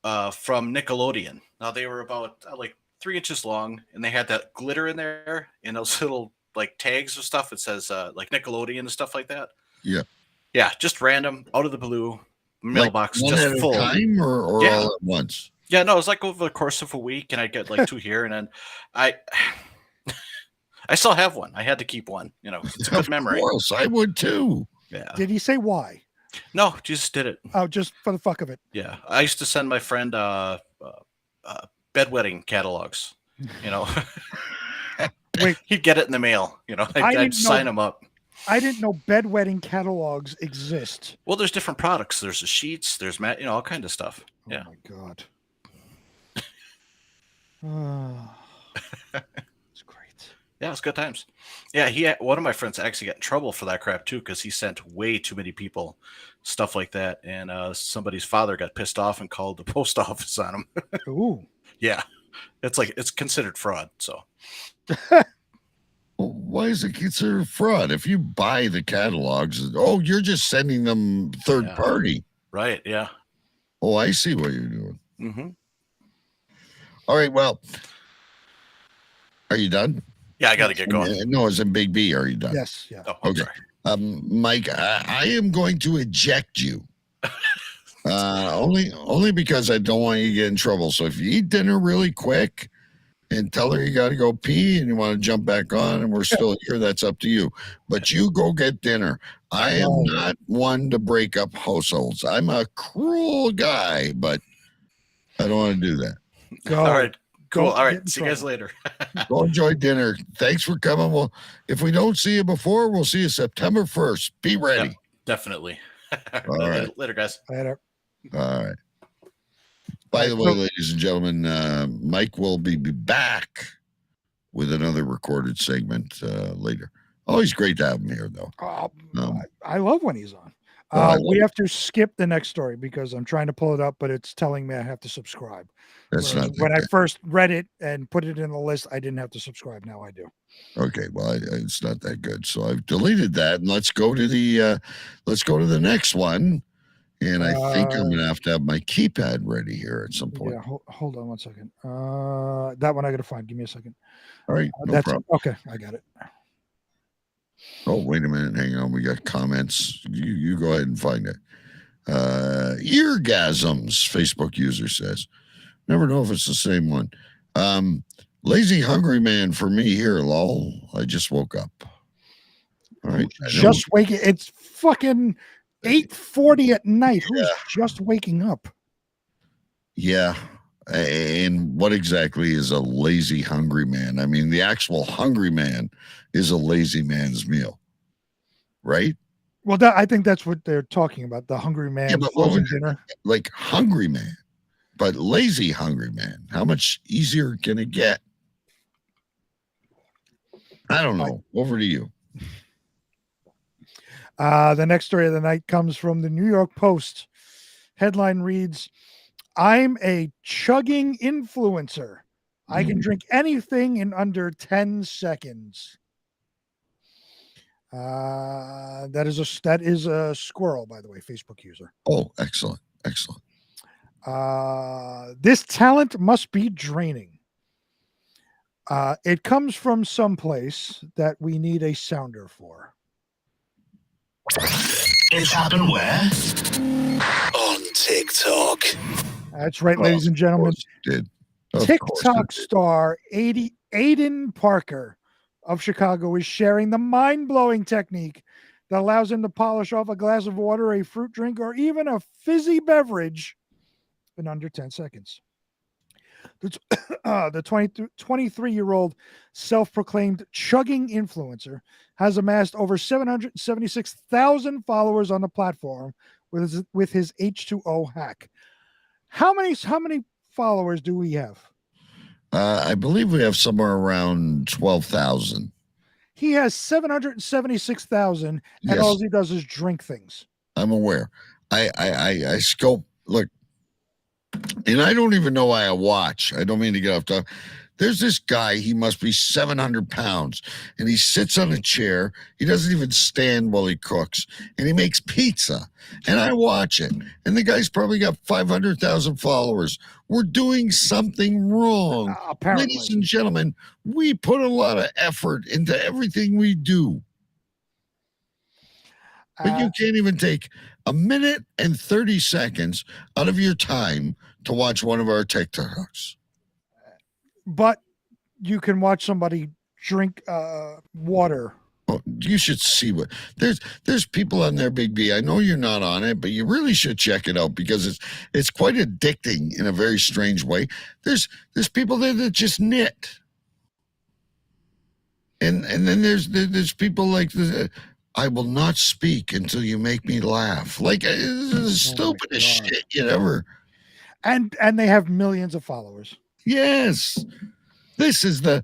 from Nickelodeon. Now, they were about 3 inches long, and they had that glitter in there and those little tags of stuff. It says Nickelodeon and stuff like that. Yeah, just random, out of the blue, mailbox, one just at full. A time or all at once? Yeah, no, it was over the course of a week, and I get 2 here, and then I still have one. I had to keep one. It's a good memory. Of course, I would too. Yeah. Did he say why? No, just did it. Oh, just for the fuck of it. Yeah, I used to send my friend bedwetting catalogs. Wait, he'd get it in the mail. I'd sign him up. I didn't know bedwetting catalogs exist. Well, there's different products. There's the sheets. There's all kind of stuff. Yeah. Oh my god. It's great. Yeah, it's good times. Yeah, one of my friends actually got in trouble for that crap too because he sent way too many people stuff like that, and somebody's father got pissed off and called the post office on him. Ooh. Yeah, it's considered fraud. So. Well, why is it considered fraud? If you buy the catalogs, you're just sending them third party. Right, yeah. Oh, I see what you're doing. Mm-hmm. All right, well, are you done? Yeah, I got to get going. No, it's in Big B. Are you done? Yes, yeah. Oh, okay. Mike, I am going to eject you. Only because I don't want you to get in trouble. So if you eat dinner really quick, and tell her you got to go pee and you want to jump back on and we're still here. That's up to you. But you go get dinner. I am not one to break up households. I'm a cruel guy, but I don't want to do that. Go. All right. Cool. Don't All get right. in See you guys trouble. later. Go enjoy dinner. Thanks for coming. Well, if we don't see you before, we'll see you September 1st. Be ready. Yep, definitely. All right. Later, guys. Later. All right. By the way, ladies and gentlemen, Mike will be back with another recorded segment later. Always great to have him here, though. I love when he's on. We have to skip the next story because I'm trying to pull it up, but it's telling me I have to subscribe. That's Whereas not when I first read it and put it in the list, I didn't have to subscribe. Now I do. Okay, well, it's not that good, so I've deleted that, and let's go to the next one. And I think I'm gonna have to have my keypad ready here at some point. Yeah, hold on one second. That one I gotta find. Give me a second. All right, no that's problem. okay. I got it. Oh, wait a minute. Hang on. We got comments. You go ahead and find it. Eargasms, Facebook user says. Never know if it's the same one. Lazy hungry man for me here, lol. I just woke up. All right. Just waking. It's fucking 8:40 at night. Who's just waking up? Yeah. And what exactly is a lazy hungry man? I mean, the actual hungry man is a lazy man's meal, right? Well, I think that's what they're talking about. The hungry man. Yeah, but frozen dinner. Like hungry man, but lazy hungry man. How much easier can it get? I don't know. Over to you. The next story of the night comes from the New York Post. Headline reads, "I'm a chugging influencer. I can drink anything in under 10 seconds." That is a squirrel, by the way, Facebook user. Oh, excellent. Excellent. This talent must be draining. It comes from someplace that we need a sounder for. It's happened where? On TikTok. That's right, ladies and gentlemen. TikTok star Aiden Parker of Chicago is sharing the mind-blowing technique that allows him to polish off a glass of water, a fruit drink, or even a fizzy beverage in under 10 seconds. The 23-year-old self-proclaimed chugging influencer has amassed over 776,000 followers on the platform with his H2O hack. How many followers do we have? I believe we have somewhere around 12,000. He has 776,000, and all he does is drink things. I'm aware. I scope. Look, and I don't even know why I watch. I don't mean to get off topic. There's this guy, he must be 700 pounds, and he sits on a chair. He doesn't even stand while he cooks, and he makes pizza. And I watch it, and the guy's probably got 500,000 followers. We're doing something wrong. Apparently. Ladies and gentlemen, we put a lot of effort into everything we do. But you can't even take a minute and 30 seconds out of your time to watch one of our TikToks. But you can watch somebody drink water. Oh, you should see what there's people on there, Big B. I know you're not on it, but you really should check it out because it's quite addicting in a very strange way. There's people there that just knit, and then there's people like I will not speak until you make me laugh. Like this is the stupidest shit you'd ever. And they have millions of followers. Yes, this is the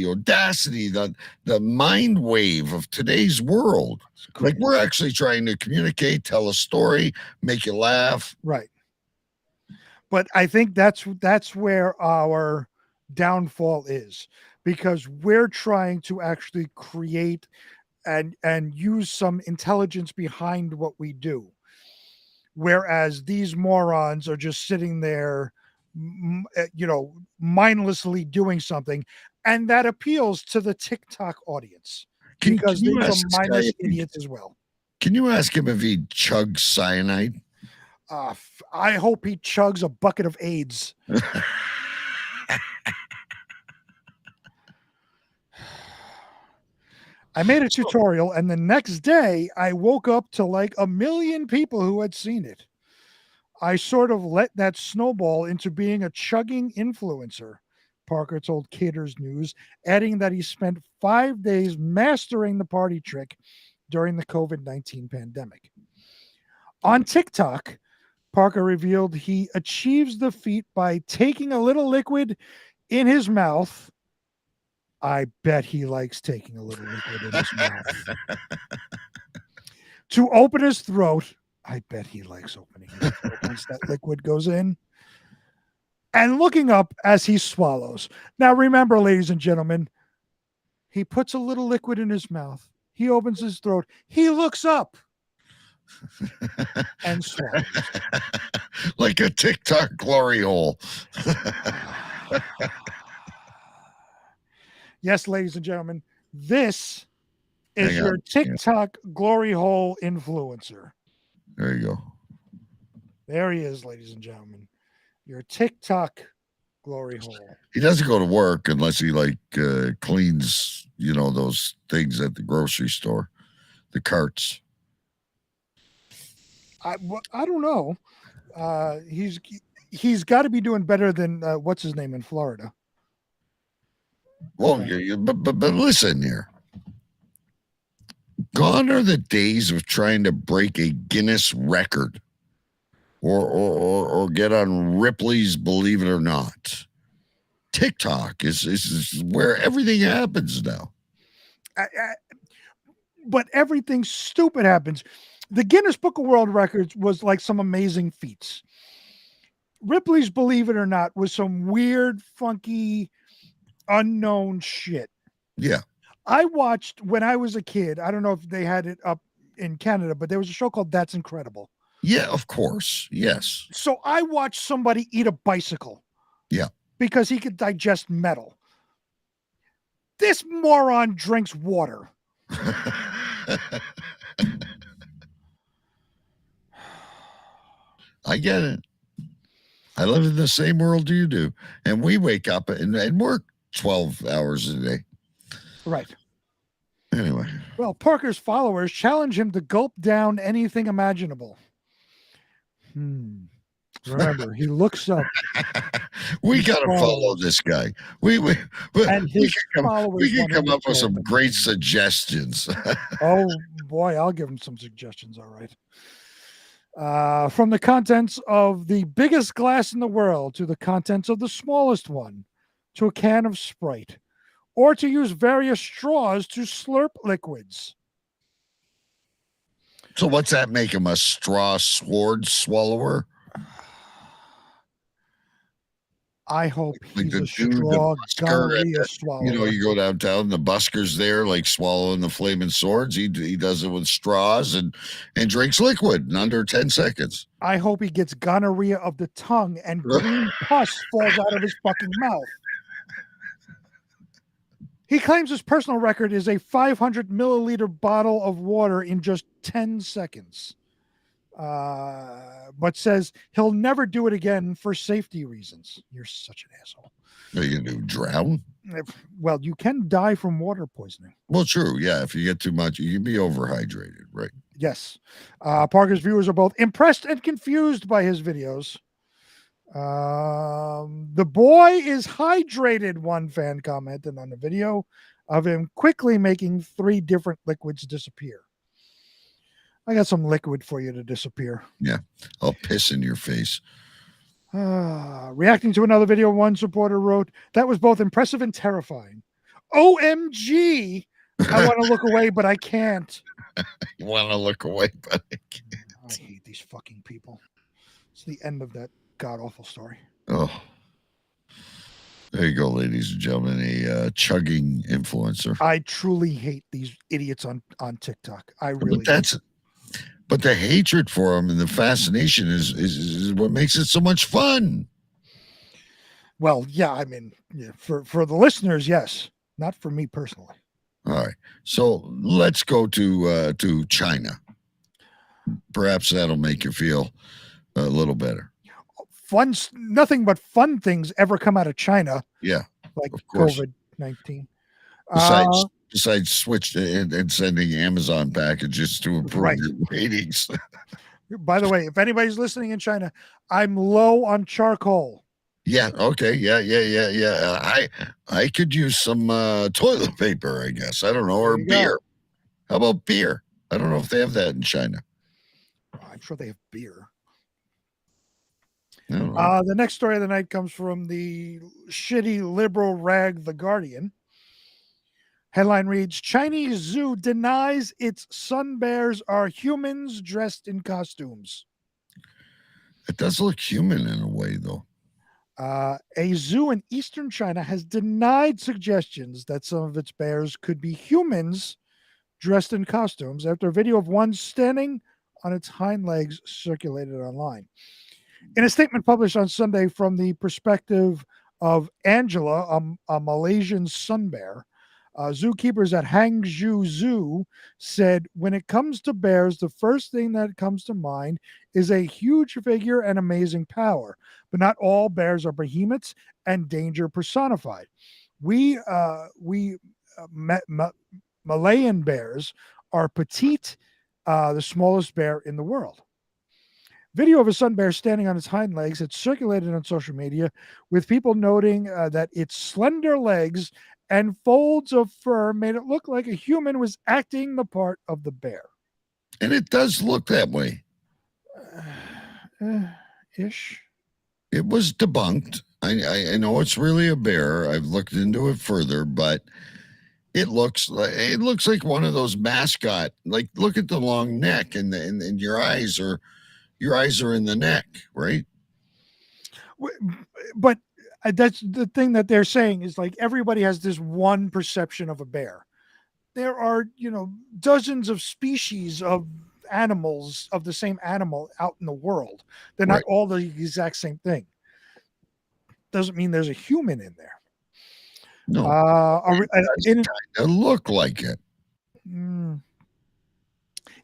audacity, the mind wave of today's world. Like we're actually trying to communicate, tell a story, make you laugh. Right. But I think that's where our downfall is, because we're trying to actually create and use some intelligence behind what we do. Whereas these morons are just sitting there, mindlessly doing something, and that appeals to the TikTok audience because they're mindless idiots as well. Can you ask him if he chugs cyanide? I hope he chugs a bucket of AIDS. I made a tutorial, and the next day I woke up to like 1 million people who had seen it. I sort of let that snowball into being a chugging influencer, Parker told Cater's News, adding that he spent 5 days mastering the party trick during the COVID-19 pandemic. On TikTok, Parker revealed he achieves the feat by taking a little liquid in his mouth. I bet he likes taking a little liquid in his mouth. To open his throat. I bet he likes opening his throat once that liquid goes in. And looking up as he swallows. Now remember, ladies and gentlemen, he puts a little liquid in his mouth. He opens his throat. He looks up and swallows. Like a TikTok glory hole. Yes, ladies and gentlemen, this is Hang on. your TikTok glory hole influencer. There you go. There he is, ladies and gentlemen. Your TikTok glory hole. He doesn't go to work unless he cleans, those things at the grocery store, the carts. I don't know. He's got to be doing better than what's his name in Florida. Well, but listen here. Gone are the days of trying to break a Guinness record or get on Ripley's Believe It or Not. TikTok is where everything happens now. But everything stupid happens. The Guinness Book of World Records was like some amazing feats. Ripley's Believe It or Not was some weird, funky, unknown shit. Yeah. I watched when I was a kid. I don't know if they had it up in Canada, but there was a show called That's Incredible. Yeah, of course. Yes. So I watched somebody eat a bicycle. Yeah. Because he could digest metal. This moron drinks water. I get it. I live in the same world you do. And we wake up and work 12 hours a day. Right. Anyway. Well, Parker's followers challenge him to gulp down anything imaginable. Remember, he looks up. We got to follow this guy. We can come up with some great suggestions. Oh, boy, I'll give him some suggestions. All right. From the contents of the biggest glass in the world to the contents of the smallest one to a can of Sprite, or to use various straws to slurp liquids. So what's that make him, a straw sword swallower? I hope he's the a dude, the straw busker gonorrhea swallower. you go downtown, the busker's there, like swallowing the flaming swords. He does it with straws and drinks liquid in under 10 seconds. I hope he gets gonorrhea of the tongue and green pus falls out of his fucking mouth. He claims his personal record is a 500 milliliter bottle of water in just 10 seconds. But says he'll never do it again for safety reasons. You're such an asshole. Are you going to drown? Well, you can die from water poisoning. Well, true. Yeah. If you get too much, you can be overhydrated. Right. Yes. Parker's viewers are both impressed and confused by his videos. The boy is hydrated, one fan commented on the video of him quickly making 3 different liquids disappear. I got some liquid for you to disappear. Yeah. I'll piss in your face. Reacting to another video, one supporter wrote, "That was both impressive and terrifying. OMG. I want to look away, but I can't." You want to look away, but I can't. I hate these fucking people. It's the end of that god-awful story. Oh. There you go, ladies and gentlemen. A chugging influencer. I truly hate these idiots on TikTok. I really But the hatred for him and the fascination is what makes it so much fun. Well, yeah, I mean, yeah, for the listeners, yes. Not for me personally. All right. So let's go to China. Perhaps that'll make you feel A little better. Nothing but fun things ever come out of China. Yeah, like of course. COVID-19. Besides switch and sending Amazon packages to improve your ratings. By the way, if anybody's listening in China, I'm low on charcoal. Yeah. Okay. Yeah. I could use some toilet paper, I guess. I don't know, or beer. How about beer? I don't know if they have that in China. I'm sure they have beer. The next story of the night comes from the shitty liberal rag, The Guardian. Headline reads, Chinese zoo denies its sun bears are humans dressed in costumes. It does look human in a way, though. A zoo in eastern China has denied suggestions that some of its bears could be humans dressed in costumes after a video of one standing on its hind legs circulated online. In a statement published on Sunday from the perspective of Angela, a Malaysian sun bear, zookeepers at Hangzhou Zoo said, when it comes to bears, the first thing that comes to mind is a huge figure and amazing power. But not all bears are behemoths and danger personified. Malayan bears are petite, the smallest bear in the world. Video of a sun bear standing on its hind legs had circulated on social media, with people noting that its slender legs and folds of fur made it look like a human was acting the part of the bear. And it does look that way. Ish. It was debunked. I know it's really a bear. I've looked into it further, but it looks like one of those mascot. Like, look at the long neck, and your eyes are in the neck, right? But that's the thing that they're saying is, like, everybody has this one perception of a bear. There are, dozens of species of animals of the same animal out in the world. They're not all the exact same thing. Doesn't mean there's a human in there. No, it kind of look like it. In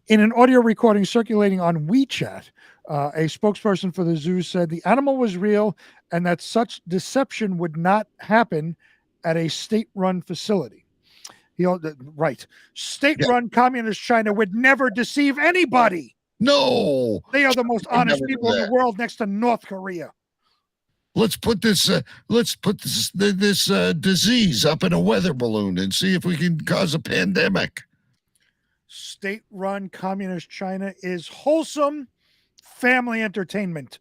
an audio recording circulating on WeChat, a spokesperson for the zoo said the animal was real and that such deception would not happen at a state-run facility. State-run communist China would never deceive anybody. No. They are the most honest people in the world next to North Korea. Let's put this disease up in a weather balloon and see if we can cause a pandemic. State-run communist China is wholesome family entertainment.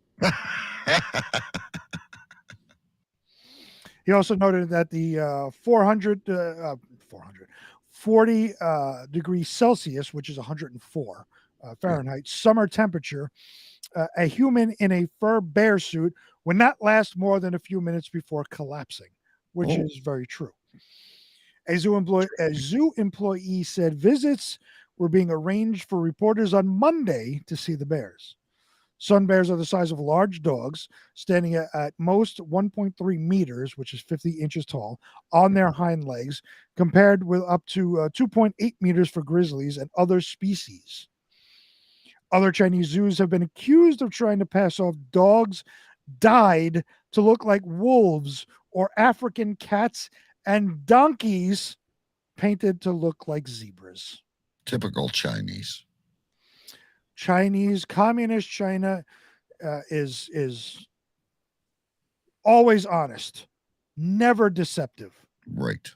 He also noted that the 40 degrees Celsius, which is 104 Fahrenheit, summer temperature, a human in a fur bear suit would not last more than a few minutes before collapsing, which is very true. A zoo employee said visits were being arranged for reporters on Monday to see the bears. Sun bears are the size of large dogs, standing at most 1.3 meters, which is 50 inches tall, on their hind legs, compared with up to 2.8 meters for grizzlies and other species. Other Chinese zoos have been accused of trying to pass off dogs dyed to look like wolves, or African cats and donkeys painted to look like zebras. Typical Chinese. Communist China is always honest, never deceptive. Right.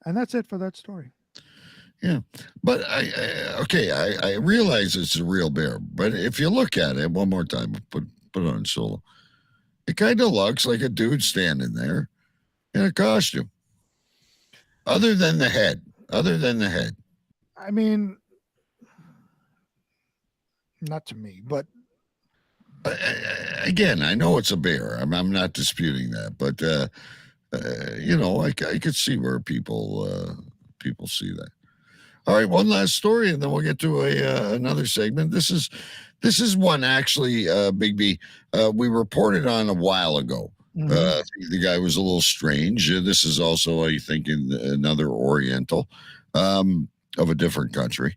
And that's it for that story. Yeah, but I realize it's a real bear, but if you look at it one more time, put it on solo, it kind of looks like a dude standing there in a costume. Other than the head. I mean, not to me, but again, I know it's a bear. I'm not disputing that, but I could see where people see that. All right, one last story, and then we'll get to another segment. This is one actually, Big B. We reported on a while ago. Mm-hmm. The guy was a little strange. This is also, I think, in another Oriental of a different country.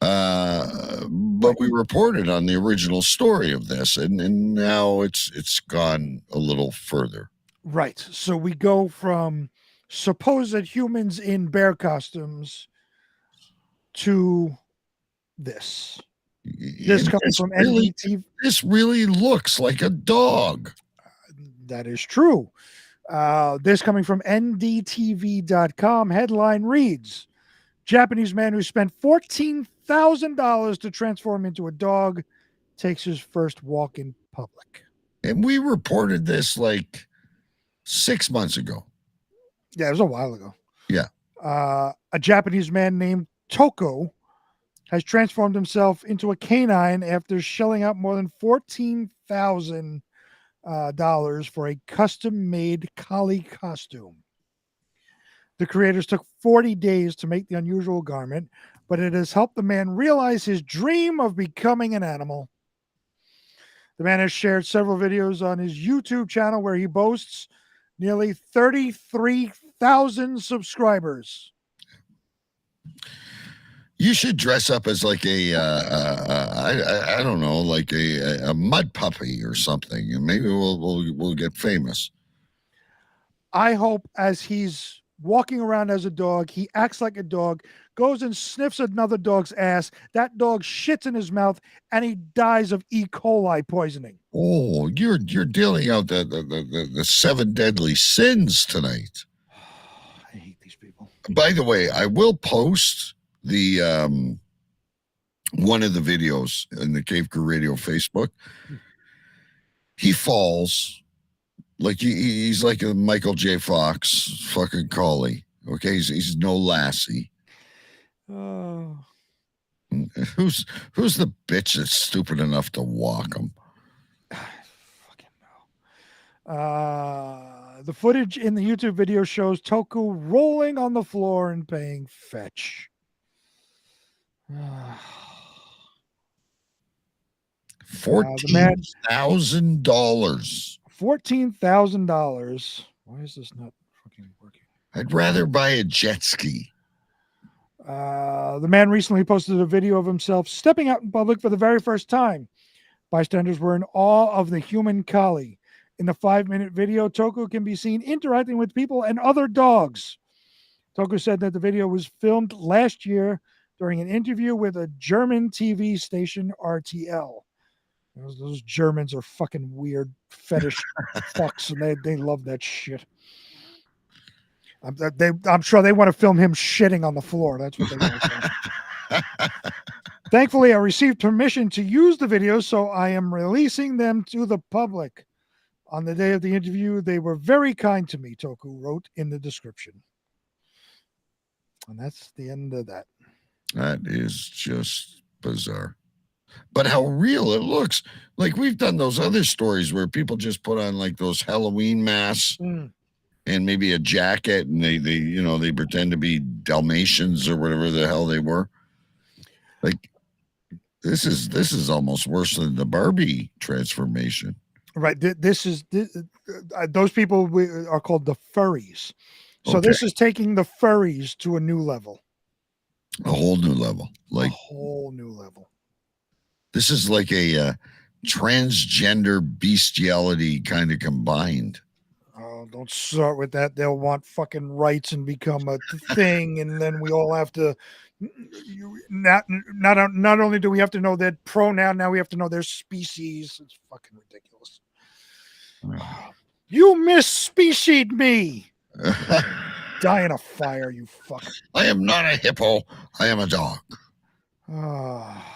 But we reported on the original story of this, and now it's gone a little further. Right. So we go from supposed humans in bear costumes to this. This And coming from really, NDTV. this really looks like a dog. That is true. This coming from NDTV.com. Headline reads, Japanese man who spent $14,000 to transform into a dog takes his first walk in public. And we reported this like 6 months ago. Yeah, it was a while ago. Yeah. A Japanese man named Toko has transformed himself into a canine after shelling out more than $14,000 for a custom-made collie costume. The creators took 40 days to make the unusual garment, but it has helped the man realize his dream of becoming an animal. The man has shared several videos on his YouTube channel where he boasts nearly 33,000 subscribers. You should dress up as like I don't know, like a mud puppy or something, and maybe we'll get famous. I hope as he's walking around as a dog, he acts like a dog, goes and sniffs another dog's ass, that dog shits in his mouth, and he dies of E. coli poisoning. Oh, you're dealing out the 7 deadly sins tonight. I hate these people. By the way, I will post the one of the videos in the Cave Crew Radio Facebook. He falls like he's like a Michael J. Fox fucking collie. Okay, he's no Lassie. Oh. Who's the bitch that's stupid enough to walk him? The footage in the YouTube video shows Toku rolling on the floor and paying fetch. $14,000. $14,000. Why is this not fucking working? I'd rather buy a jet ski. The man recently posted a video of himself stepping out in public for the very first time. Bystanders were in awe of the human collie. In the 5-minute video, Toku can be seen interacting with people and other dogs. Toku said that the video was filmed last year during an interview with a German TV station, RTL. Those Germans are fucking weird fetish fucks, and they love that shit. I'm sure they want to film him shitting on the floor. That's what they want to film. Thankfully, I received permission to use the videos, so I am releasing them to the public. On the day of the interview, they were very kind to me, Toku wrote in the description. And that's the end of that. That is just bizarre. But how real it looks. Like we've done those other stories where people just put on like those Halloween masks and maybe a jacket, and they pretend to be Dalmatians or whatever the hell they were. Like this is almost worse than the Barbie transformation. Right. Those people are called the furries. So This is taking the furries to a new level. A whole new level. Like a whole new level. This is like a transgender bestiality kind of combined. Oh, don't start with that. They'll want fucking rights and become a thing, and then we all have to. Not only do we have to know their pronoun, now we have to know their species. It's fucking ridiculous. You misspecied me. Die in a fire, you fuck. I am not a hippo. I am a dog. All Ah.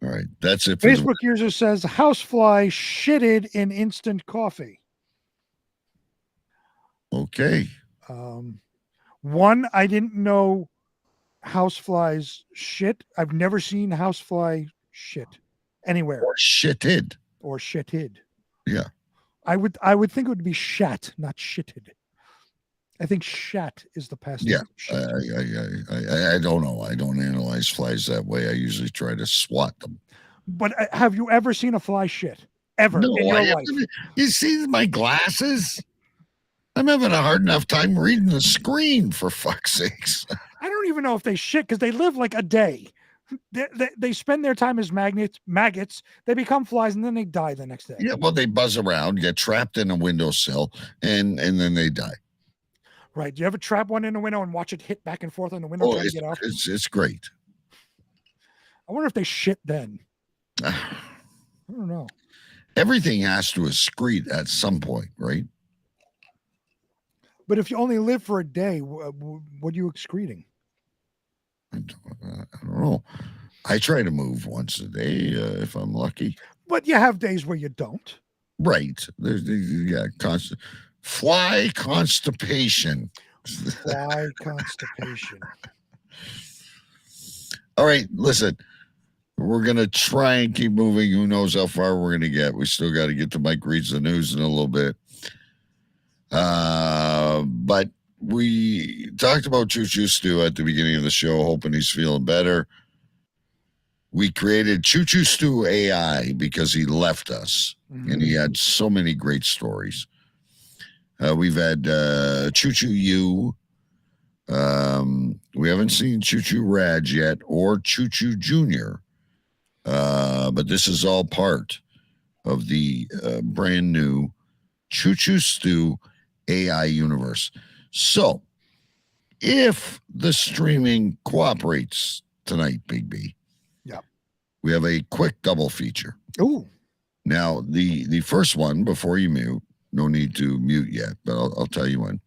right, that's it. For Facebook user says housefly shitted in instant coffee. Okay. One, I didn't know houseflies shit. I've never seen housefly shit anywhere. Or shitted. Or shitted. Yeah. I would think it would be shat, not shitted. I think shat is the past. Yeah. I don't know. I don't analyze flies that way. I usually try to swat them. But have you ever seen a fly shit? Ever No, in your life? You see my glasses? I'm having a hard enough time reading the screen, for fuck's sakes. I don't even know if they shit because they live like a day. They spend their time as maggots. They become flies, and then they die the next day. Yeah, well, they buzz around, get trapped in a windowsill, and then they die. Right. Do you ever trap one in the window and watch it hit back and forth on the window trying to get out? It's great. I wonder if they shit then. I don't know. Everything has to excrete at some point, right? But if you only live for a day, what are you excreting? I don't know. I try to move once a day if I'm lucky. But you have days where you don't. Right. There's constant fly constipation. Fly constipation. All right, listen. We're gonna try and keep moving. Who knows how far we're gonna get? We still got to get to Mike reads the news in a little bit. But we talked about Choo Choo Stew at the beginning of the show, hoping he's feeling better. We created Choo Choo Stew AI because he left us, and he had so many great stories. We've had Choo Choo U. We haven't seen Choo Choo Raj yet or Choo Choo Junior. But this is all part of the brand new Choo Choo Stew AI universe. So, if the streaming cooperates tonight, Big B, we have a quick double feature. Ooh. Now, the first one, before you mute, no need to mute yet, but I'll tell you when.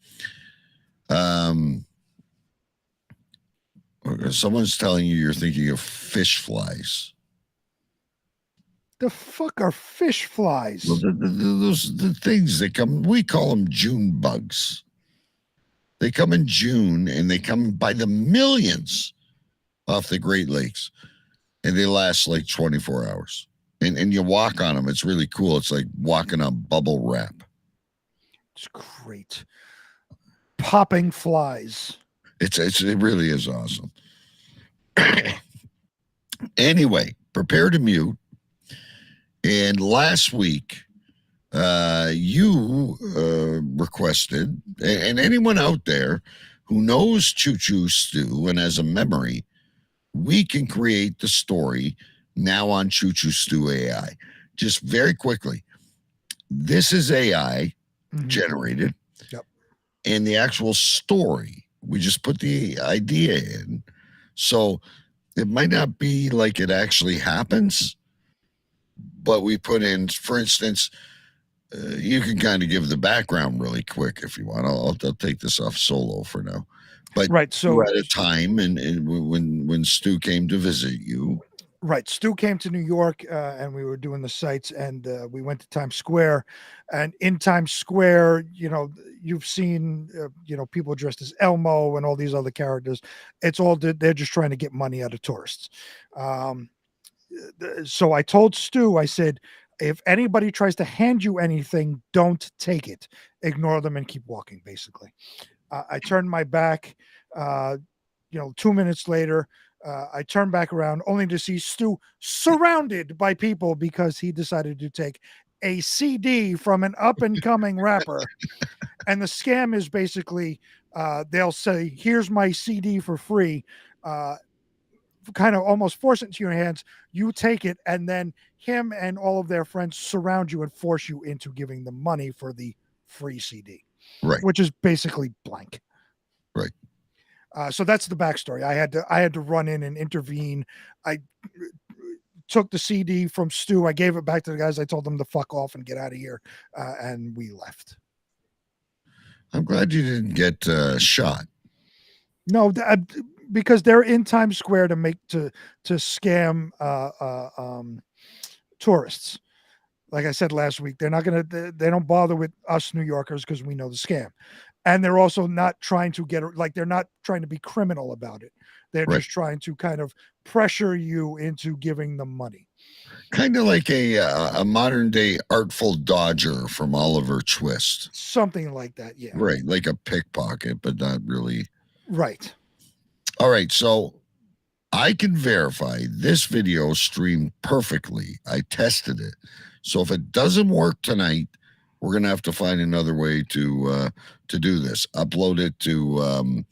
Someone's telling you you're thinking of fish flies. The fuck are fish flies? Well, the things that come, we call them June bugs. They come in June, and they come by the millions off the Great Lakes, and they last like 24 hours. And you walk on them. It's really cool. It's like walking on bubble wrap. It's great. Popping flies. It really is awesome. Anyway, prepare to mute. And last week, you requested, and anyone out there who knows Choo Choo Stew and has a memory, we can create the story now on Choo Choo Stew AI. Just very quickly, this is AI generated. Yep. And the actual story, we just put the idea in. So it might not be like it actually happens, but we put in, for instance, you can kind of give the background really quick if you want. I'll take this off solo for now. But right, so we're at a time and when Stu came to visit you. Right. Stu came to New York and we were doing the sites, and we went to Times Square. And in Times Square, you've seen, people dressed as Elmo and all these other characters. It's all, they're just trying to get money out of tourists. So I told Stu, I said, if anybody tries to hand you anything, don't take it. Ignore them and keep walking, basically. I turned my back, 2 minutes later, I turned back around only to see Stu surrounded by people because he decided to take a CD from an up and coming rapper. And the scam is basically, they'll say, here's my CD for free. Kind of almost force it into your hands. You take it, and then him and all of their friends surround you and force you into giving them money for the free CD, right? Which is basically blank, right? So that's the backstory. I had to run in and intervene. I took the CD from Stu. I gave it back to the guys. I told them to fuck off and get out of here, and we left. I'm glad you didn't get shot. No. Because they're in Times Square to scam tourists. Like I said last week, they don't bother with us New Yorkers because we know the scam. And they're also not trying to they're not trying to be criminal about it. They're just trying to kind of pressure you into giving them money. Kind of like a modern day Artful Dodger from Oliver Twist. Something like that, yeah. Right, like a pickpocket, but not really. Right. All right, so I can verify this video streamed perfectly. I tested it. So if it doesn't work tonight, we're going to have to find another way to do this. Upload it to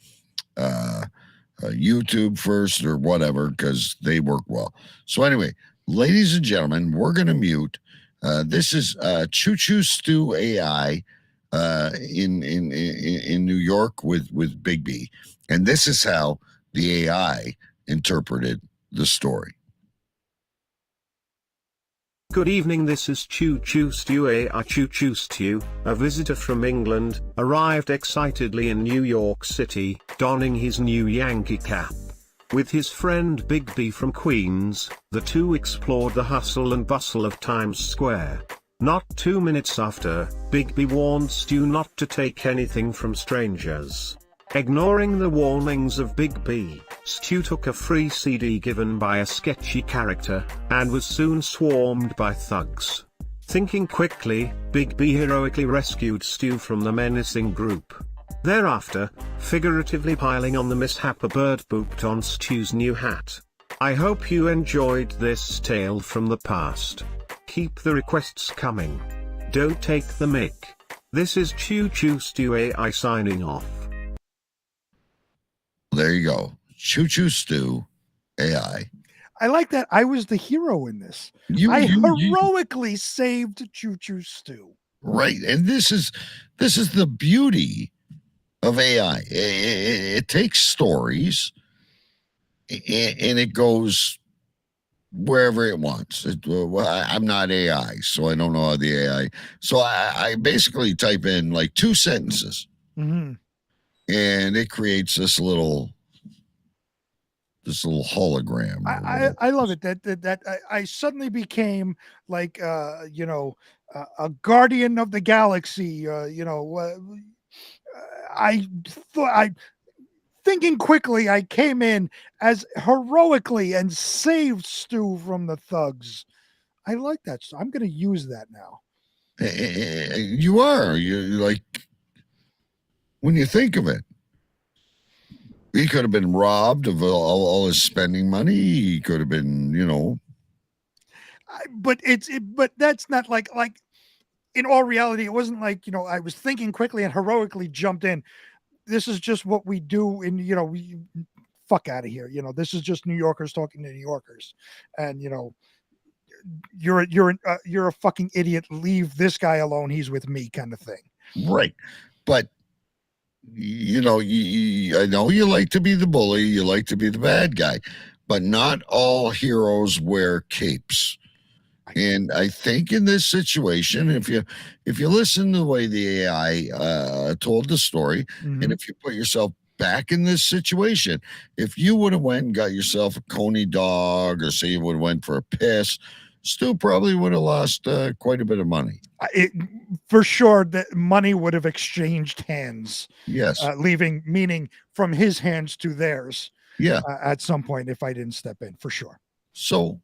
YouTube first or whatever, because they work well. So anyway, ladies and gentlemen, we're going to mute. This is Choo Choo Stew AI in New York with Big B, and this is how the AI interpreted the story. Good evening, this is Choo Choo Stew AI. Choo Choo Stew, a visitor from England, arrived excitedly in New York City, donning his new Yankee cap. With his friend Big B from Queens, the two explored the hustle and bustle of Times Square. Not 2 minutes after, Big B warned Stu not to take anything from strangers. Ignoring the warnings of Big B, Stu took a free CD given by a sketchy character, and was soon swarmed by thugs. Thinking quickly, Big B heroically rescued Stu from the menacing group. Thereafter, figuratively piling on the mishap, a bird pooped on Stu's new hat. I hope you enjoyed this tale from the past. Keep the requests coming. Don't take the mick. This is Choo Choo Stew AI signing off. There you go. Choo Choo Stew AI. I like that. I was the hero in this. I heroically saved Choo Choo Stew. Right. And this is the beauty of AI. It takes stories and it goes wherever it wants. I'm not AI, so I don't know how the AI. So I basically type in like 2 sentences, and it creates this little hologram. I love it that I suddenly became like a guardian of the galaxy. Thinking quickly, I came in as heroically and saved Stu from the thugs. I like that. So I'm going to use that now. You are. You're like, when you think of it, he could have been robbed of all his spending money. He could have been, But but that's not like in all reality, it wasn't like, I was thinking quickly and heroically jumped in. This is just what we do in, we fuck out of here. This is just New Yorkers talking to New Yorkers. And, you're a fucking idiot. Leave this guy alone. He's with me kind of thing. Right. But, I know you like to be the bully. You like to be the bad guy. But not all heroes wear capes. And I think in this situation, if you listen to the way the AI told the story, and if you put yourself back in this situation, if you would have went and got yourself a Coney dog, or say you would have went for a piss, Stu probably would have lost quite a bit of money. For sure, that money would have exchanged hands. Yes, meaning from his hands to theirs. Yeah, at some point, if I didn't step in, for sure. So,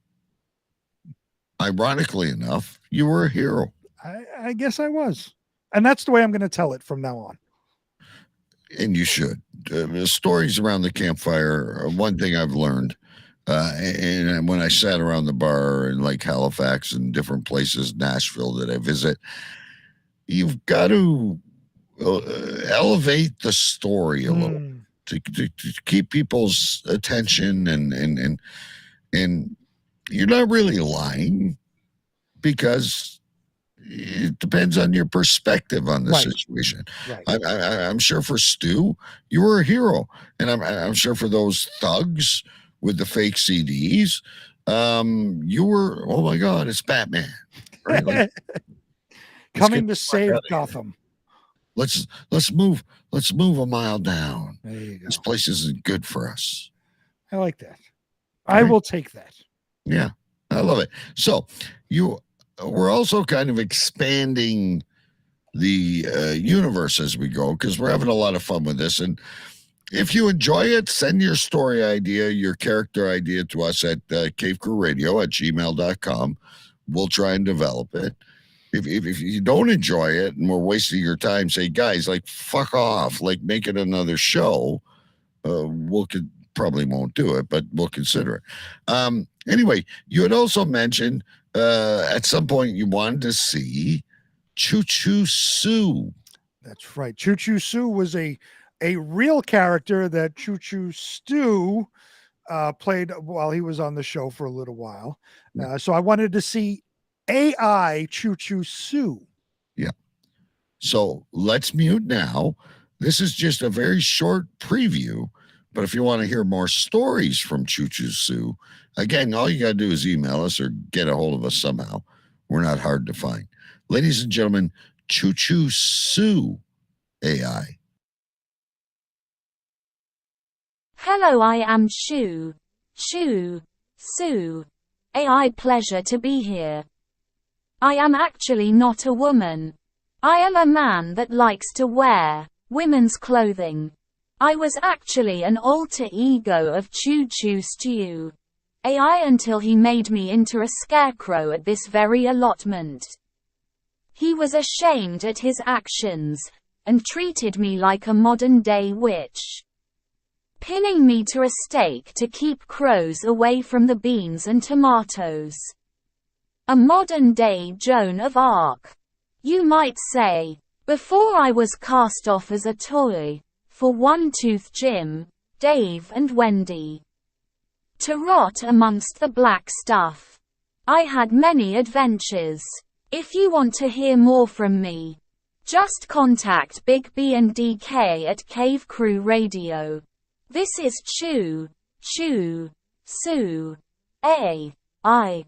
ironically enough, you were a hero. I guess I was. And that's the way I'm going to tell it from now on. And you should. Stories around the campfire are one thing I've learned. And when I sat around the bar in like Halifax and different places, Nashville that I visit, you've got to elevate the story a little to keep people's attention and you're not really lying, because it depends on your perspective on the situation. Right. I'm sure for Stu, you were a hero, and I'm sure for those thugs with the fake CDs, you were. Oh my God, it's Batman! Right? Like, coming to save Gotham. Let's move a mile down. There you go. This place isn't good for us. I like that. I will take that. Yeah, I love it. So we're also kind of expanding the universe as we go, because we're having a lot of fun with this. And if you enjoy it, send your story idea, your character idea to us at cavecrewradio@gmail.com. We'll try and develop it. If you don't enjoy it and we're wasting your time, say, guys, like, fuck off, like, make it another show. Probably won't do it, but we'll consider it. Anyway, you had also mentioned at some point you wanted to see Choo Choo Sue. That's right. Choo Choo Sue was a a real character that Choo Choo Stu played while he was on the show for a little while. So I wanted to see AI Choo Choo Sue. Yeah. So let's mute now. This is just a very short preview, but if you want to hear more stories from Choo Choo Sue, again, all you got to do is email us or get a hold of us somehow. We're not hard to find. Ladies and gentlemen, Choo Choo Sue AI. Hello, I am Choo Sue AI. Pleasure to be here. I am actually not a woman. I am a man that likes to wear women's clothing. I was actually an alter ego of Choo Choo Stu AI until he made me into a scarecrow at this very allotment. He was ashamed at his actions and treated me like a modern-day witch, pinning me to a stake to keep crows away from the beans and tomatoes. A modern-day Joan of Arc, you might say. Before I was cast off as a toy for One Tooth Jim, Dave and Wendy to rot amongst the black stuff. I had many adventures. If you want to hear more from me, just contact Big B and DK at Cave Crew Radio. This is Choo Sue AI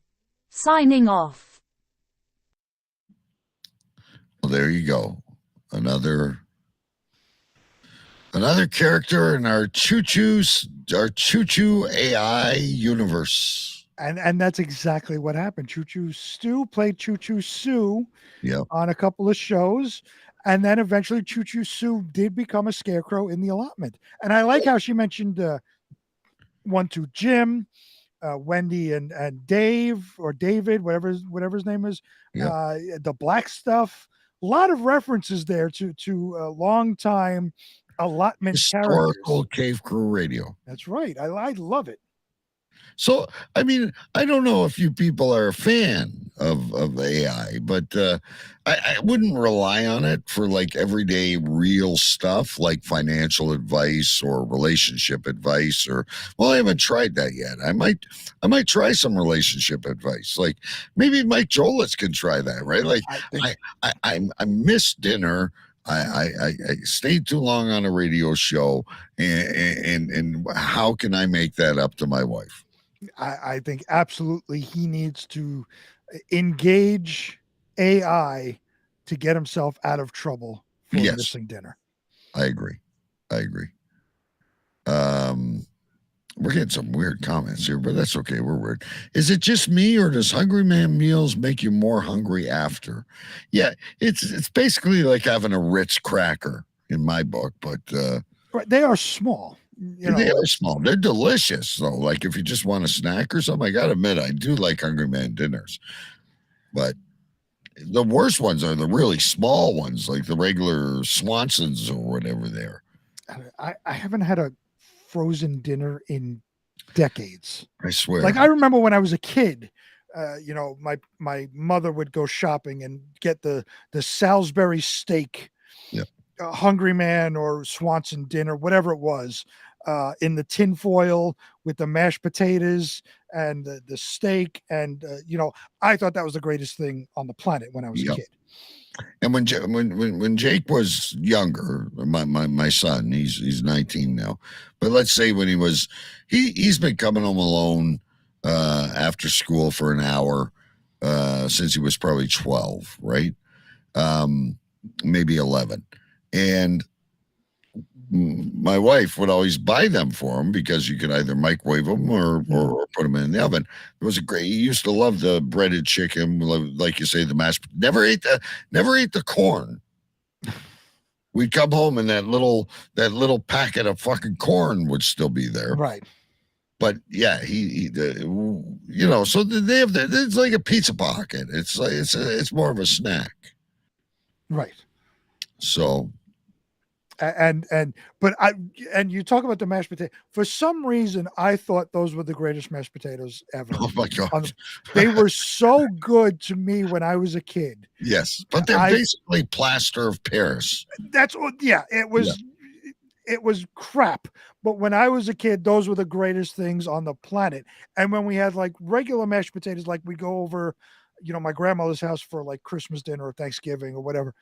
signing off. Well, there you go. Another character in our Choo Choo AI universe. And that's exactly what happened. Choo Choo Stu played Choo Choo Sue Yep. on a couple of shows. And then eventually Choo Choo Sue did become a scarecrow in the allotment. And I like how she mentioned One Tooth Jim, Wendy and Dave or David, whatever his name is, the black stuff. A lot of references there to a long time allotment Historical characters. Cave Crew Radio. That's right. I love it. So, I mean, I don't know if you people are a fan of AI, but I wouldn't rely on it for like everyday real stuff like financial advice or relationship advice well, I haven't tried that yet. I might try some relationship advice. Like maybe Mike Jolitz can try that, right? Like I missed dinner. I stayed too long on a radio show and how can I make that up to my wife? I think absolutely he needs to engage AI to get himself out of trouble for missing dinner. I agree. We're getting some weird comments here, but that's okay. We're weird. Is it just me or does Hungry Man meals make you more hungry after? Yeah, it's basically like having a Ritz cracker in my book, but right, they are small. They are small. They're delicious, though. Like if you just want a snack or something, I gotta admit, I do like Hungry Man dinners. But the worst ones are the really small ones, like the regular Swansons or whatever they are. I haven't had a frozen dinner in decades. I swear. Like I remember when I was a kid, my mother would go shopping and get the Salisbury steak, Hungry Man or Swanson dinner, whatever it was, in the tin foil with the mashed potatoes and the steak. And, I thought that was the greatest thing on the planet when I was a kid. And when Jake was younger, my son, he's 19 now, but let's say when he's been coming home alone after school for an hour since he was probably 12, right? Maybe 11. And my wife would always buy them for him because you could either microwave them or put them in the oven. It was he used to love the breaded chicken, like you say, the mashed. Never ate the corn. We'd come home and that little packet of fucking corn would still be there. Right. But yeah, so they have it's like a pizza pocket. It's like it's more of a snack. Right. So. And you talk about the mashed potato. For some reason, I thought those were the greatest mashed potatoes ever. Oh my God. They were so good to me when I was a kid. Yes, but they're basically plaster of Paris. That's what. Yeah, it was. it was crap. But when I was a kid, those were the greatest things on the planet. And when we had like regular mashed potatoes, like we go over, my grandmother's house for like Christmas dinner or Thanksgiving or whatever,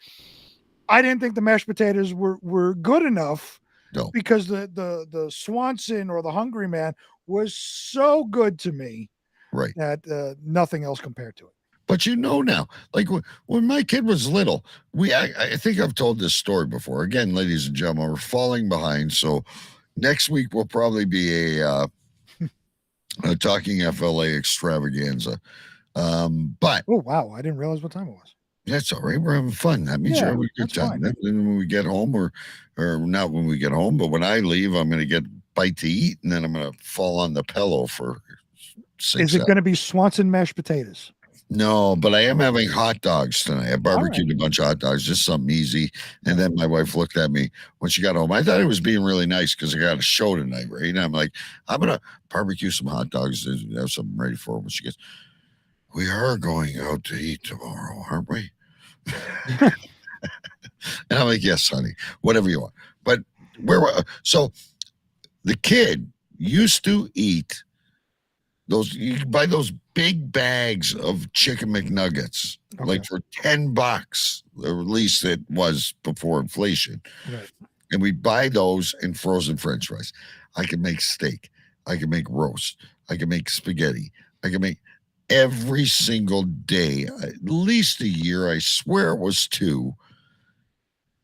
I didn't think the mashed potatoes were good enough. No. Because the Swanson or the Hungry Man was so good to me, right? That nothing else compared to it. But now, like when my kid was little, I think I've told this story before. Again, ladies and gentlemen, we're falling behind. So next week will probably be a Talking FLA extravaganza. But oh wow, I didn't realize what time it was. That's all right. We're having fun. That means you're having a good time. Then when we get home, or not when we get home, but when I leave, I'm going to get a bite to eat, and then I'm going to fall on the pillow for 6 Is it going to be Swanson mashed potatoes? No, but I am having hot dogs tonight. I barbecued a bunch of hot dogs, just something easy. And then my wife looked at me when she got home. I thought it was being really nice because I got a show tonight, right? And I'm like, I'm going to barbecue some hot dogs and have something ready for them. She goes, we are going out to eat tomorrow, aren't we? And I'm like, yes, honey, whatever you want. But so the kid used to eat you buy those big bags of chicken McNuggets, like for $10, or at least it was before inflation. Right. And we buy those in frozen French fries. I can make steak. I can make roast. I can make spaghetti. I can make every single day, at least a year. I swear it was 2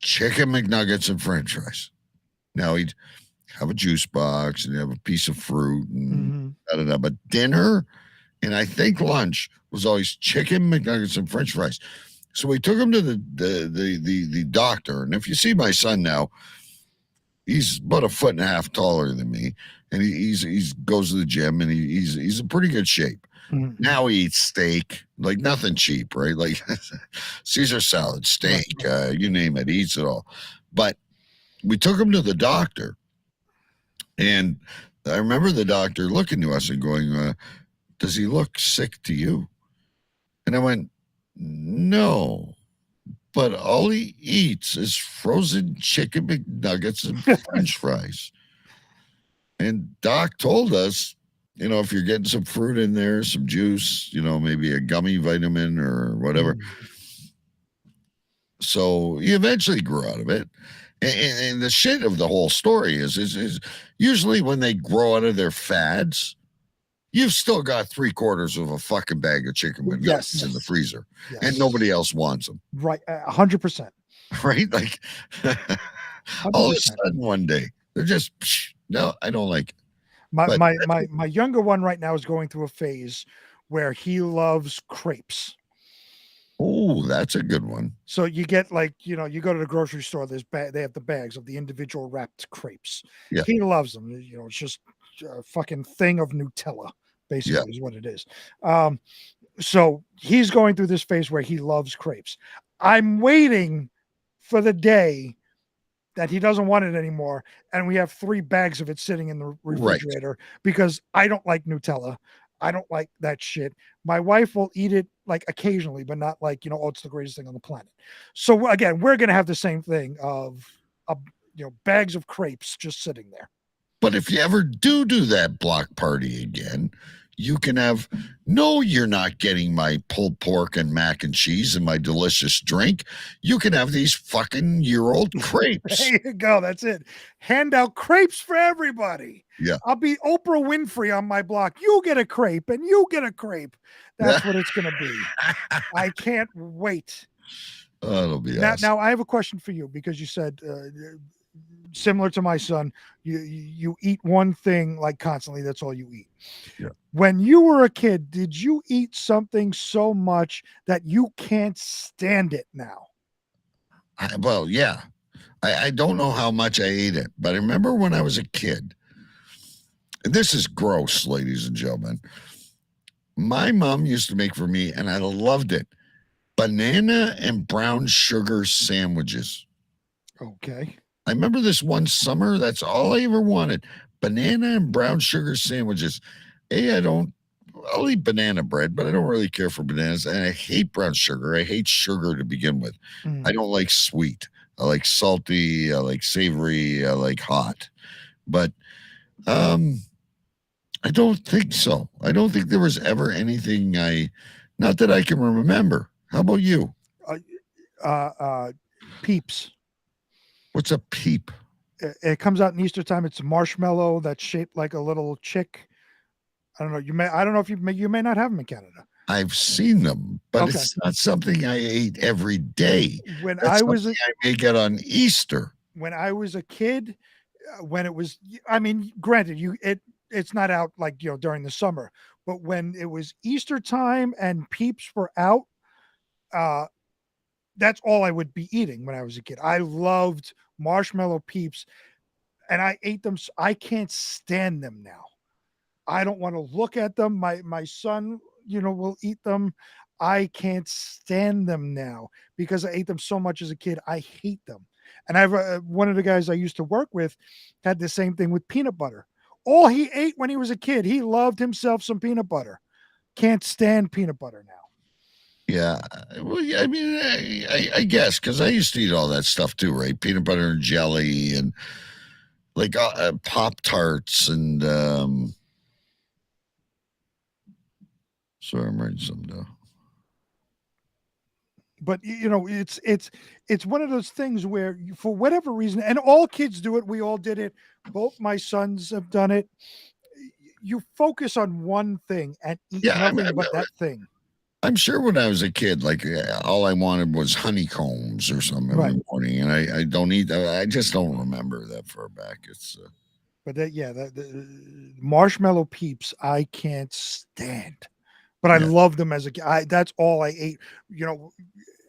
chicken McNuggets and French fries. Now he'd have a juice box and have a piece of fruit and but dinner and I think lunch was always chicken McNuggets and French fries. So we took him to the doctor, and if you see my son now, he's about 1.5 feet taller than me, and he goes to the gym, and he's in pretty good shape. Now he eats steak, like nothing cheap, right? Like Caesar salad, steak, you name it, he eats it all. But we took him to the doctor, and I remember the doctor looking to us and going, does he look sick to you? And I went, no, but all he eats is frozen chicken McNuggets and French fries. And Doc told us, if you're getting some fruit in there, some juice, maybe a gummy vitamin or whatever. So he eventually grew out of it. And the shit of the whole story is usually when they grow out of their fads, you've still got 3/4 of a fucking bag of chicken McNuggets in the freezer, and nobody else wants them. Right, 100%. Right, like all of a sudden one day they're just no, I don't like it. My younger one right now is going through a phase where he loves crepes. Oh, that's a good one. So you get you go to the grocery store, they have the bags of the individual wrapped crepes. Yeah. He loves them. It's just a fucking thing of Nutella, basically, is what it is. So he's going through this phase where he loves crepes. I'm waiting for the day that he doesn't want it anymore, and we have 3 bags of it sitting in the refrigerator because I don't like Nutella. I don't like that shit. My wife will eat it like occasionally, but not like, it's the greatest thing on the planet. So again, we're going to have the same thing of bags of crepes just sitting there. But if you ever do that block party again, you can have, no, you're not getting my pulled pork and mac and cheese and my delicious drink. You can have these fucking year-old crepes. There you go. That's it. Hand out crepes for everybody. Yeah. I'll be Oprah Winfrey on my block. You get a crepe and you get a crepe. That's what it's going to be. I can't wait. Oh, it'll be awesome. Now, I have a question for you because you said, similar to my son, you eat one thing like constantly. That's all you eat. Yeah. When you were a kid, did you eat something so much that you can't stand it now? Well, yeah. I don't know how much I ate it, but I remember when I was a kid, and this is gross, ladies and gentlemen, my mom used to make for me, and I loved it, banana and brown sugar sandwiches. Okay. I remember this one summer, that's all I ever wanted. Banana and brown sugar sandwiches. I'll eat banana bread, but I don't really care for bananas. And I hate brown sugar. I hate sugar to begin with. I don't like sweet. I like salty. I like savory. I like hot. But I don't think so. I don't think there was ever anything not that I can remember. How about you? Peeps. What's a peep? It comes out in Easter time. It's a marshmallow that's shaped like a little chick. I don't know. I don't know if you may not have them in Canada. I've seen them, but it's not something I ate every day. I may get on Easter. When I was a kid, when it was, I mean, granted, it's not out like, during the summer, but when it was Easter time and Peeps were out, that's all I would be eating when I was a kid. I loved marshmallow Peeps, and I ate them. I can't stand them now. I don't want to look at them. My son, will eat them. I can't stand them now because I ate them so much as a kid. I hate them. And I've one of the guys I used to work with had the same thing with peanut butter. All he ate when he was a kid, he loved himself some peanut butter. Can't stand peanut butter now. Yeah. Well, yeah, I mean, I guess because I used to eat all that stuff too, right? Peanut butter and jelly and like Pop-Tarts and sorry, I'm writing something down. But it's one of those things where for whatever reason, and all kids do it, we all did it. Both my sons have done it. You focus on one thing and eat nothing but that thing. I'm sure when I was a kid, like all I wanted was honeycombs or something every morning, and I don't eat that. I just don't remember that far back. It's but the marshmallow Peeps I can't stand. But I loved them as a kid. That's all I ate.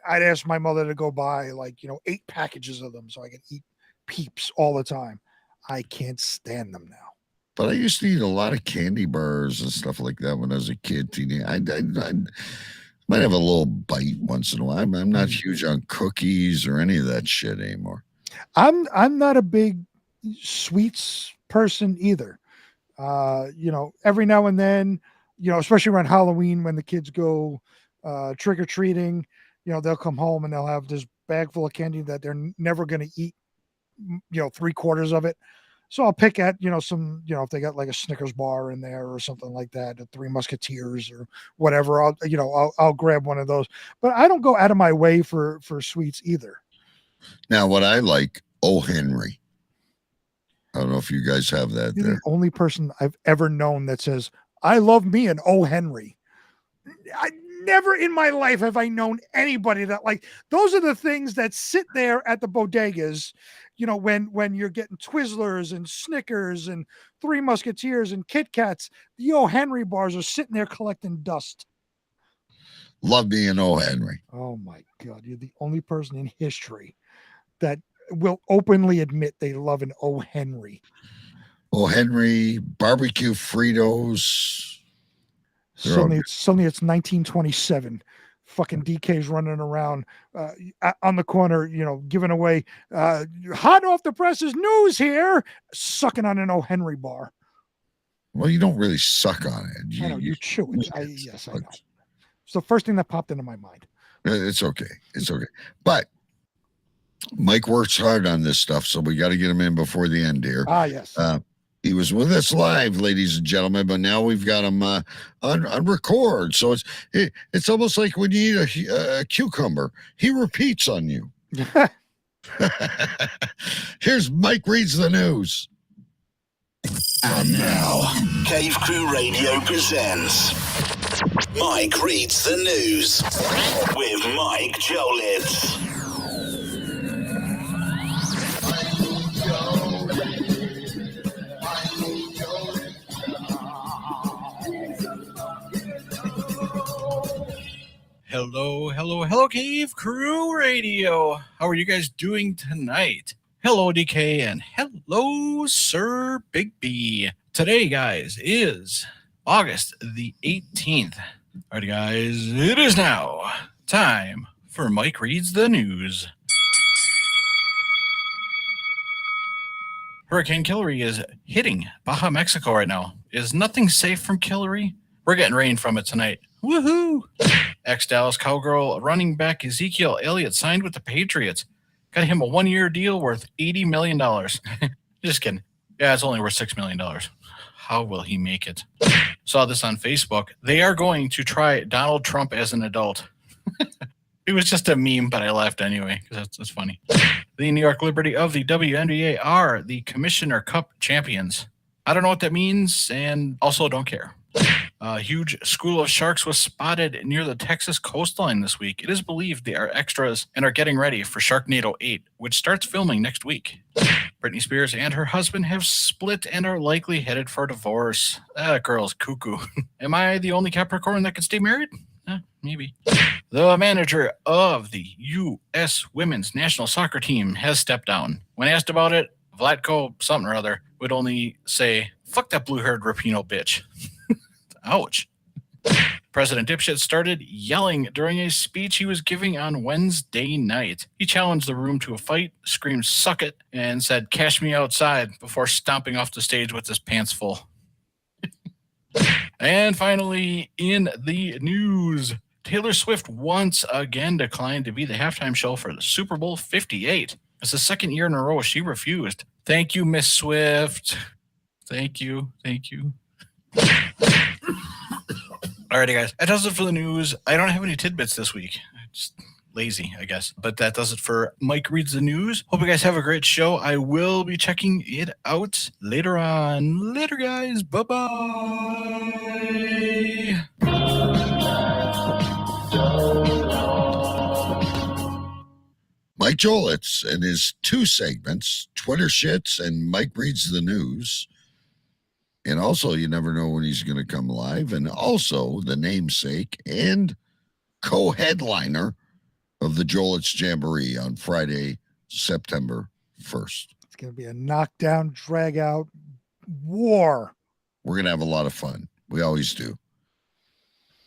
I'd ask my mother to go buy 8 packages of them so I could eat Peeps all the time. I can't stand them now. But I used to eat a lot of candy bars and stuff like that when I was a kid. I might have a little bite once in a while. I'm not huge on cookies or any of that shit anymore. I'm not a big sweets person either. Every now and then, especially around Halloween when the kids go trick-or-treating, they'll come home and they'll have this bag full of candy that they're never going to eat, 3/4 of it. So I'll pick at, some, if they got like a Snickers bar in there or something like that, the Three Musketeers or whatever, I'll grab one of those. But I don't go out of my way for sweets either. Now, what I like, O. Henry. I don't know if you guys have that You're there. the only person I've ever known that says, I love me an O. Henry. I never in my life have I known anybody that those are the things that sit there at the bodegas, when you're getting Twizzlers and Snickers and Three Musketeers and Kit Kats. The O. Henry bars are sitting there collecting dust. Love me an O. Henry. Oh my God. You're the only person in history that will openly admit they love an O. Henry. O. Henry, barbecue Fritos. Suddenly it's 1927. Fucking DK's running around on the corner, giving away hot off the presses news here, sucking on an O. Henry bar. Well, you don't really suck on it. I know, you chew it. Yes, I know. It's the first thing that popped into my mind. It's okay. It's okay. But Mike works hard on this stuff, so we got to get him in before the end here. Yes. He was with us live, ladies and gentlemen, but now we've got him on record. So it's almost like when you eat a cucumber, he repeats on you. Here's Mike reads the news. And now, Cave Crew Radio presents Mike Reads the News with Mike Jolitz. Hello, Cave Crew Radio. How are you guys doing tonight? Hello, DK, and hello, Sir Big B. Today, guys, is August the 18th. All right, guys, it is now time for Mike Reads the News. Hurricane Hillary is hitting Baja, Mexico right now. Is nothing safe from Hillary? We're getting rain from it tonight. Woohoo! Ex-Dallas Cowgirl running back Ezekiel Elliott signed with the Patriots. Got him a 1-year deal worth $80 million. Just kidding. Yeah, it's only worth $6 million. How will he make it? Saw this on Facebook. They are going to try Donald Trump as an adult. It was just a meme, but I laughed anyway because that's funny. The New York Liberty of the WNBA are the Commissioner Cup champions. I don't know what that means, and also don't care. A huge school of sharks was spotted near the Texas coastline this week. It is believed they are extras and are getting ready for Sharknado 8, which starts filming next week. Britney Spears and her husband have split and are likely headed for divorce. That girl's cuckoo. Am I the only Capricorn that can stay married? Maybe. The manager of the U.S. women's national soccer team has stepped down. When asked about it, Vlatko something or other would only say, "Fuck that blue-haired Rapinoe bitch." Ouch. President Dipshit started yelling during a speech he was giving on Wednesday night. He challenged the room to a fight, screamed "suck it," and said "cash me outside" before stomping off the stage with his pants full. And finally, in the news, Taylor Swift once again declined to be the halftime show for the Super Bowl 58. It's the second year in a row she refused. Thank you, Miss Swift. Thank you. Thank you. Alrighty, guys. That does it for the news. I don't have any tidbits this week. Just lazy, I guess. But that does it for Mike Reads the News. Hope you guys have a great show. I will be checking it out later on. Later, guys. Bye-bye. Mike Jolitz and his 2 segments, Twitter Shits and Mike Reads the News. And also, you never know when he's going to come live. And also, the namesake and co-headliner of the Jolitz Jamboree on Friday, September 1st. It's going to be a knockdown, drag-out war. We're going to have a lot of fun. We always do.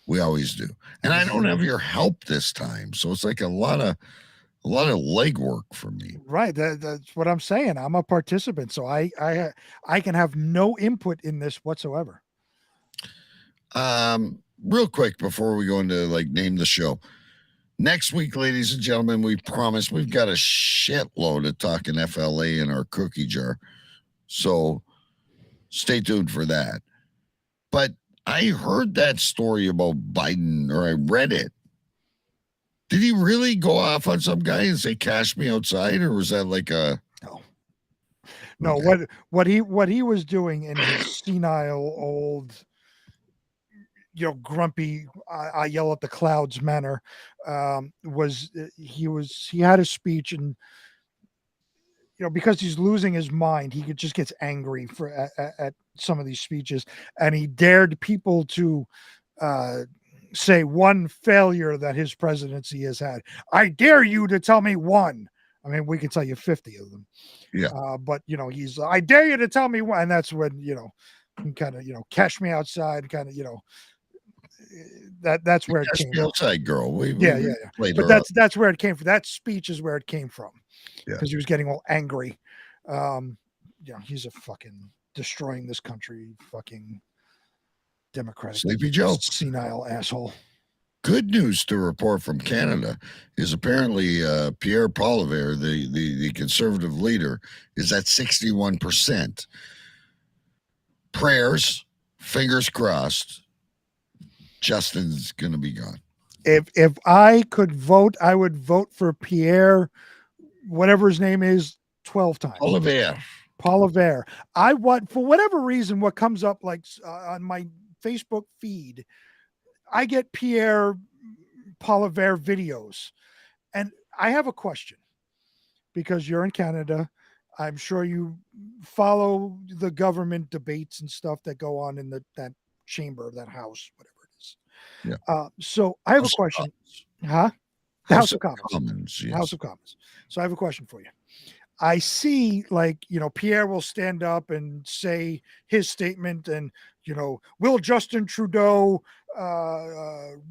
We always do. And I don't have your help this time. So it's like a lot of legwork for me. Right. That's what I'm saying. I'm a participant, so I can have no input in this whatsoever. Real quick before we go into name the show. Next week, ladies and gentlemen, we promise we've got a shitload of talking FLA in our cookie jar. So stay tuned for that. But I heard that story about Biden, or I read it. Did he really go off on some guy and say "cash me outside," or was that like a no? Okay. What he was doing in his senile old, grumpy, I yell at the clouds manner, was he had a speech, and because he's losing his mind, he just gets angry at some of these speeches, and he dared people to say one failure that his presidency has had. I dare you to tell me one. I mean, we can tell you 50 of them. Yeah. But he's, I dare you to tell me one. And that's when, kind of, cash me outside, kind of, that's where it came from. Outside girl. Yeah. But that's where it came from. That speech is where it came from. Yeah. Because he was getting all angry. He's a fucking destroying this country, fucking Democratic Sleepy Joe, senile asshole. Good news to report from Canada is apparently Pierre Poilievre, the conservative leader, is at 61%. Prayers, fingers crossed. Justin's gonna be gone. If I could vote, I would vote for Pierre, whatever his name is, 12 times. Poilievre. I want, for whatever reason, what comes up on my Facebook feed, I get Pierre Poilievre videos. And I have a question, because you're in Canada. I'm sure you follow the government debates and stuff that go on in that chamber, that house, whatever it is. Yeah. So I have a question. The House of Commons. Yes. House of Commons. So I have a question for you. I see, Pierre will stand up and say his statement, and will Justin Trudeau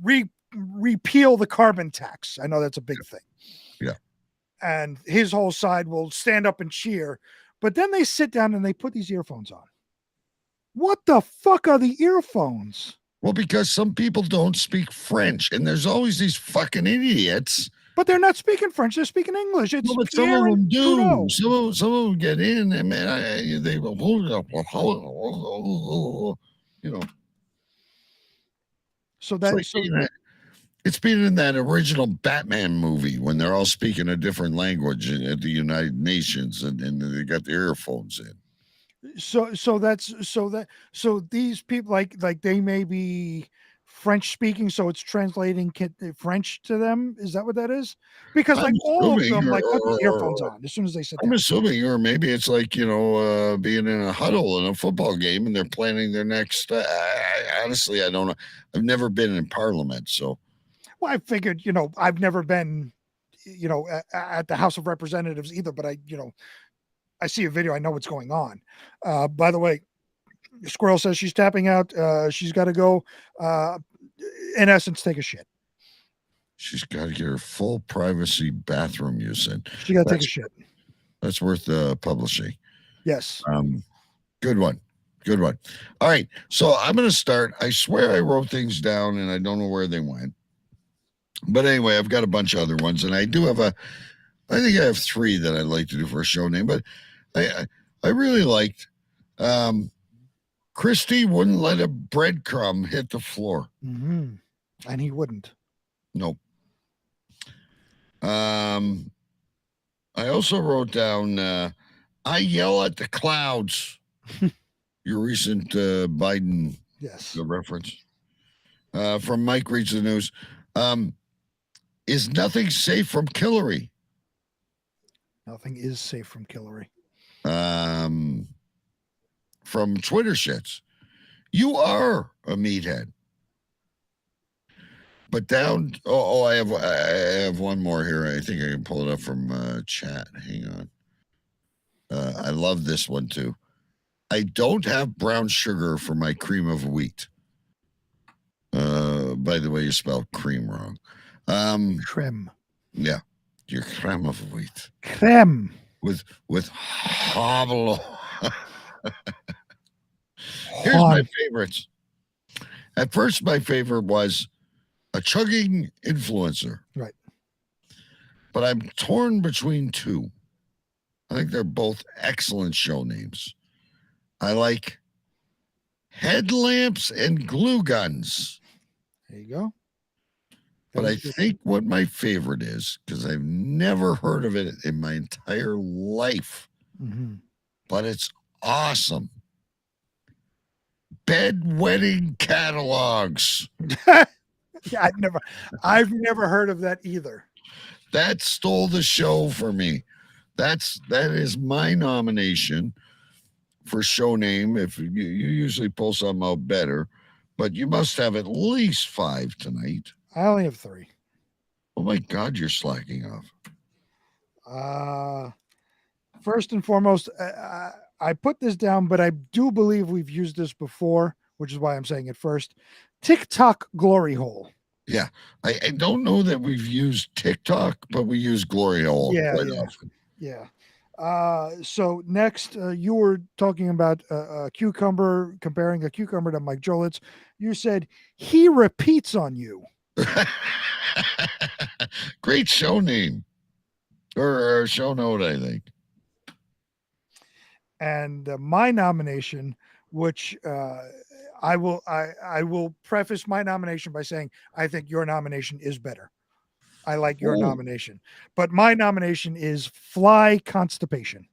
repeal the carbon tax? I know that's a big thing. Yeah. And his whole side will stand up and cheer, but then they sit down and they put these earphones on. What the fuck are the earphones? Well, because some people don't speak French, and there's always these fucking idiots But they're not speaking French; they're speaking English. It's Well, but some Pierre of them and do. Trudeau. Some of them get in, and man, they go, you know. So that it's been in that original Batman movie when they're all speaking a different language at the United Nations, and they got the earphones in. So these people like they may be French speaking, so it's translating French to them. Is that what that is? Because like all of them like put the earphones on as soon as they sit down. I'm assuming, or maybe it's like being in a huddle in a football game and they're planning their next. Honestly, I don't know. I've never been in Parliament, so. Well, I figured I've never been at the House of Representatives either, but I see a video, I know what's going on. By the way, Squirrel says she's tapping out. She's got to go, in essence, take a shit. She's got to get her full privacy bathroom use in. She got to take a shit. That's worth publishing. Yes. Good one. Good one. All right. So I'm going to start. I swear I wrote things down and I don't know where they went. But anyway, I've got a bunch of other ones. And I do have I think I have 3 that I'd like to do for a show name. But I really liked Christie wouldn't let a breadcrumb hit the floor. Mm-hmm. And he wouldn't. Nope. I also wrote down I yell at the clouds. Your recent Biden reference. From Mike Reads the News. Is nothing safe from Hillary? Nothing is safe from Hillary. From Twitter shits. You are a meathead. But down. I have one more here. I think I can pull it up from chat. Hang on. I love this one too. I don't have brown sugar for my cream of wheat. By the way, you spelled cream wrong. Creme. Yeah, your creme of wheat. Creme. With hobble. Here's my favorites. At first, my favorite was a chugging influencer. Right. But I'm torn between 2. I think they're both excellent show names. I like headlamps and glue guns. There you go. But I think what my favorite is, because I've never heard of it in my entire life, but it's awesome. Bedwetting catalogs. Yeah, I've never heard of that either. That stole the show for me. That is my nomination for show name. If you usually pull something out better, but you must have at least 5 tonight. I only have 3. Oh my God, you're slacking off. First and foremost, I put this down, but I do believe we've used this before, which is why I'm saying it first. TikTok glory hole. Yeah, I don't know that we've used TikTok, but we use glory hole quite often. Yeah. So next, you were talking about a cucumber, comparing a cucumber to Mike Jolitz. You said he repeats on you. Great show name or show note, I think. And my nomination, which I will preface my nomination by saying I think your nomination is better. I like your nomination, but my nomination is fly constipation.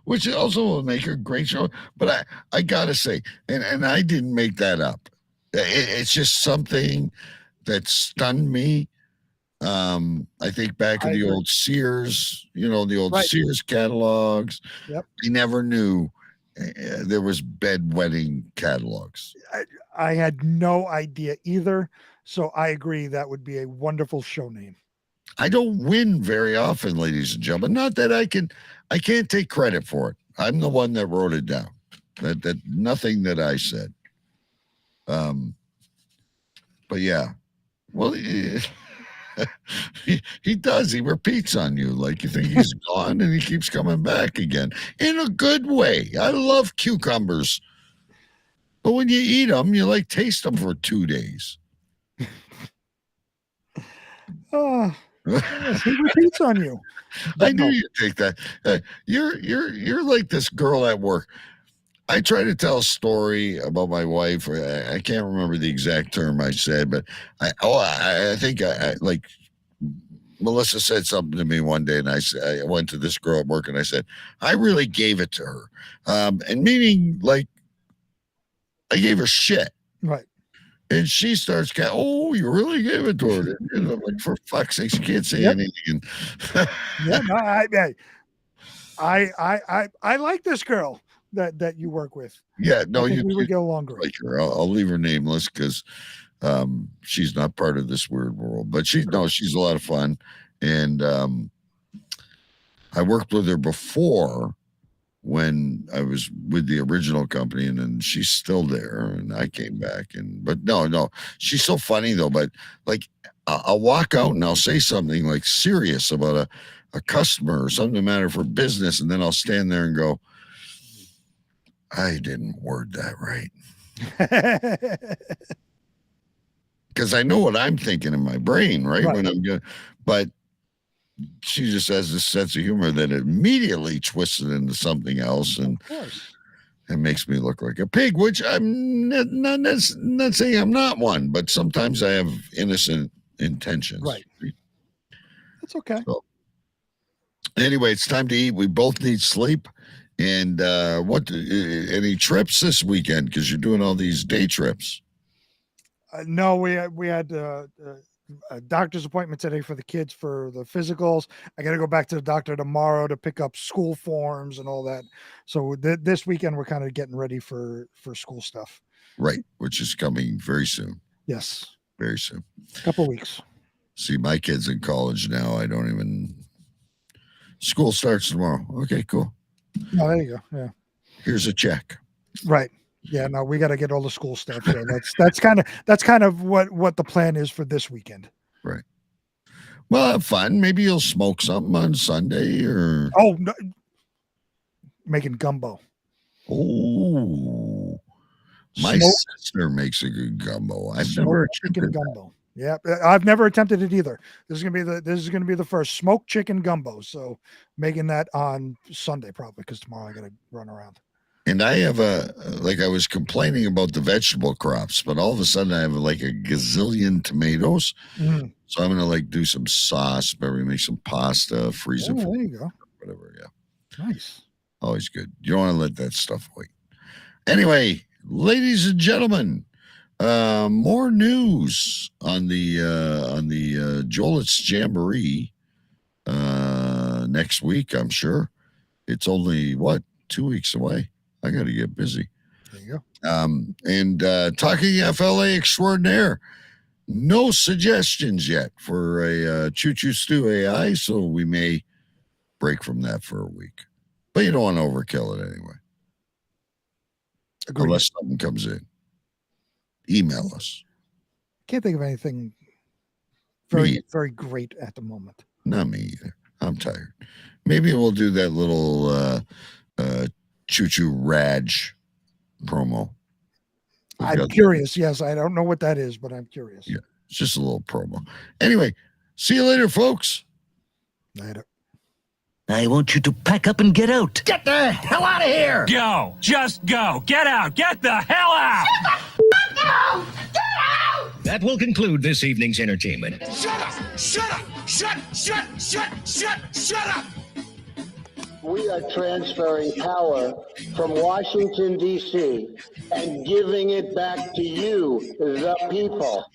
Which also will make a great show. But I gotta say, and I didn't make that up. It's just something that stunned me. I think back in the old Sears, the old Sears catalogs. Yep. I never knew there was bedwetting catalogs. I had no idea either. So I agree that would be a wonderful show name. I don't win very often, ladies and gentlemen. Not that I can't take credit for it. I'm the one that wrote it down. That nothing that I said. But yeah, well, he does. He repeats on you like you think he's gone, and he keeps coming back again in a good way. I love cucumbers, but when you eat them, you taste them for 2 days. Oh, yes, he repeats on you. I knew you'd take that. You're like this girl at work. I try to tell a story about my wife. I can't remember the exact term I said, but I think I like Melissa said something to me one day, and I went to this girl at work and I said, I really gave it to her. And meaning like I gave her shit. Right. And she starts going, oh, you really gave it to her. And I'm like, for fuck's sake, she can't say anything. Yeah, no, I like this girl that you work with. Yeah, no, we would get along great. Like her. I'll leave her nameless because she's not part of this weird world. But she's a lot of fun. And I worked with her before when I was with the original company, and then she's still there, and I came back. But no, she's so funny though. But like, I'll walk out and I'll say something like serious about a customer or something to matter for business, and then I'll stand there and go, I didn't word that right. Because I know what I'm thinking in my brain, right? When I'm good, but she just has this sense of humor that immediately twists it into something else, and it makes me look like a pig, which I'm not saying I'm not one, but sometimes I have innocent intentions. Right. That's okay. So, anyway, it's time to eat. We both need sleep. And any trips this weekend? Because you're doing all these day trips. No, we had a doctor's appointment today for the kids for the physicals. I got to go back to the doctor tomorrow to pick up school forms and all that. So this weekend we're kind of getting ready for school stuff. Right, which is coming very soon. Yes, very soon. Couple weeks. See, my kid's in college now. I don't even. School starts tomorrow. Okay, cool. Oh, there you go. Yeah. Here's a check. Right. Yeah, no, we got to get all the school stuff. So that's kind of what the plan is for this weekend. Right. Well, have fun. Maybe you'll smoke something on Sunday or. Oh, no. Making gumbo. Oh, my sister makes a good gumbo. I've never chicken gumbo. Yeah, I've never attempted it either. This is gonna be the first smoked chicken gumbo. So making that on Sunday probably because tomorrow I got to run around. And I have I was complaining about the vegetable crops, but all of a sudden I have like a gazillion tomatoes. Mm. So I'm going to do some sauce, maybe make some pasta, freeze it. There you go. Whatever. Yeah. Nice. Always good. You don't want to let that stuff wait. Anyway, ladies and gentlemen, more news on the Jolitz Jamboree next week, I'm sure. It's only 2 weeks away. I got to get busy. There you go. And talking FLA extraordinaire. No suggestions yet for a Choo Choo Stew AI, so we may break from that for a week. But you don't want to overkill it anyway. Agreed. Unless something comes in. Email us. Can't think of anything very great at the moment. Not me either. I'm tired. Maybe we'll do that little Choo Choo Raj promo. I'm curious. Yes, I don't know what that is, but I'm curious. Yeah, it's just a little promo. Anyway, see you later, folks. Later. I want you to pack up and get out. Get the hell out of here! Go! Just go! Get out! Get the hell out! That will conclude this evening's entertainment. Shut up! Shut up! Shut up! We are transferring power from Washington, D.C., and giving it back to you, the people.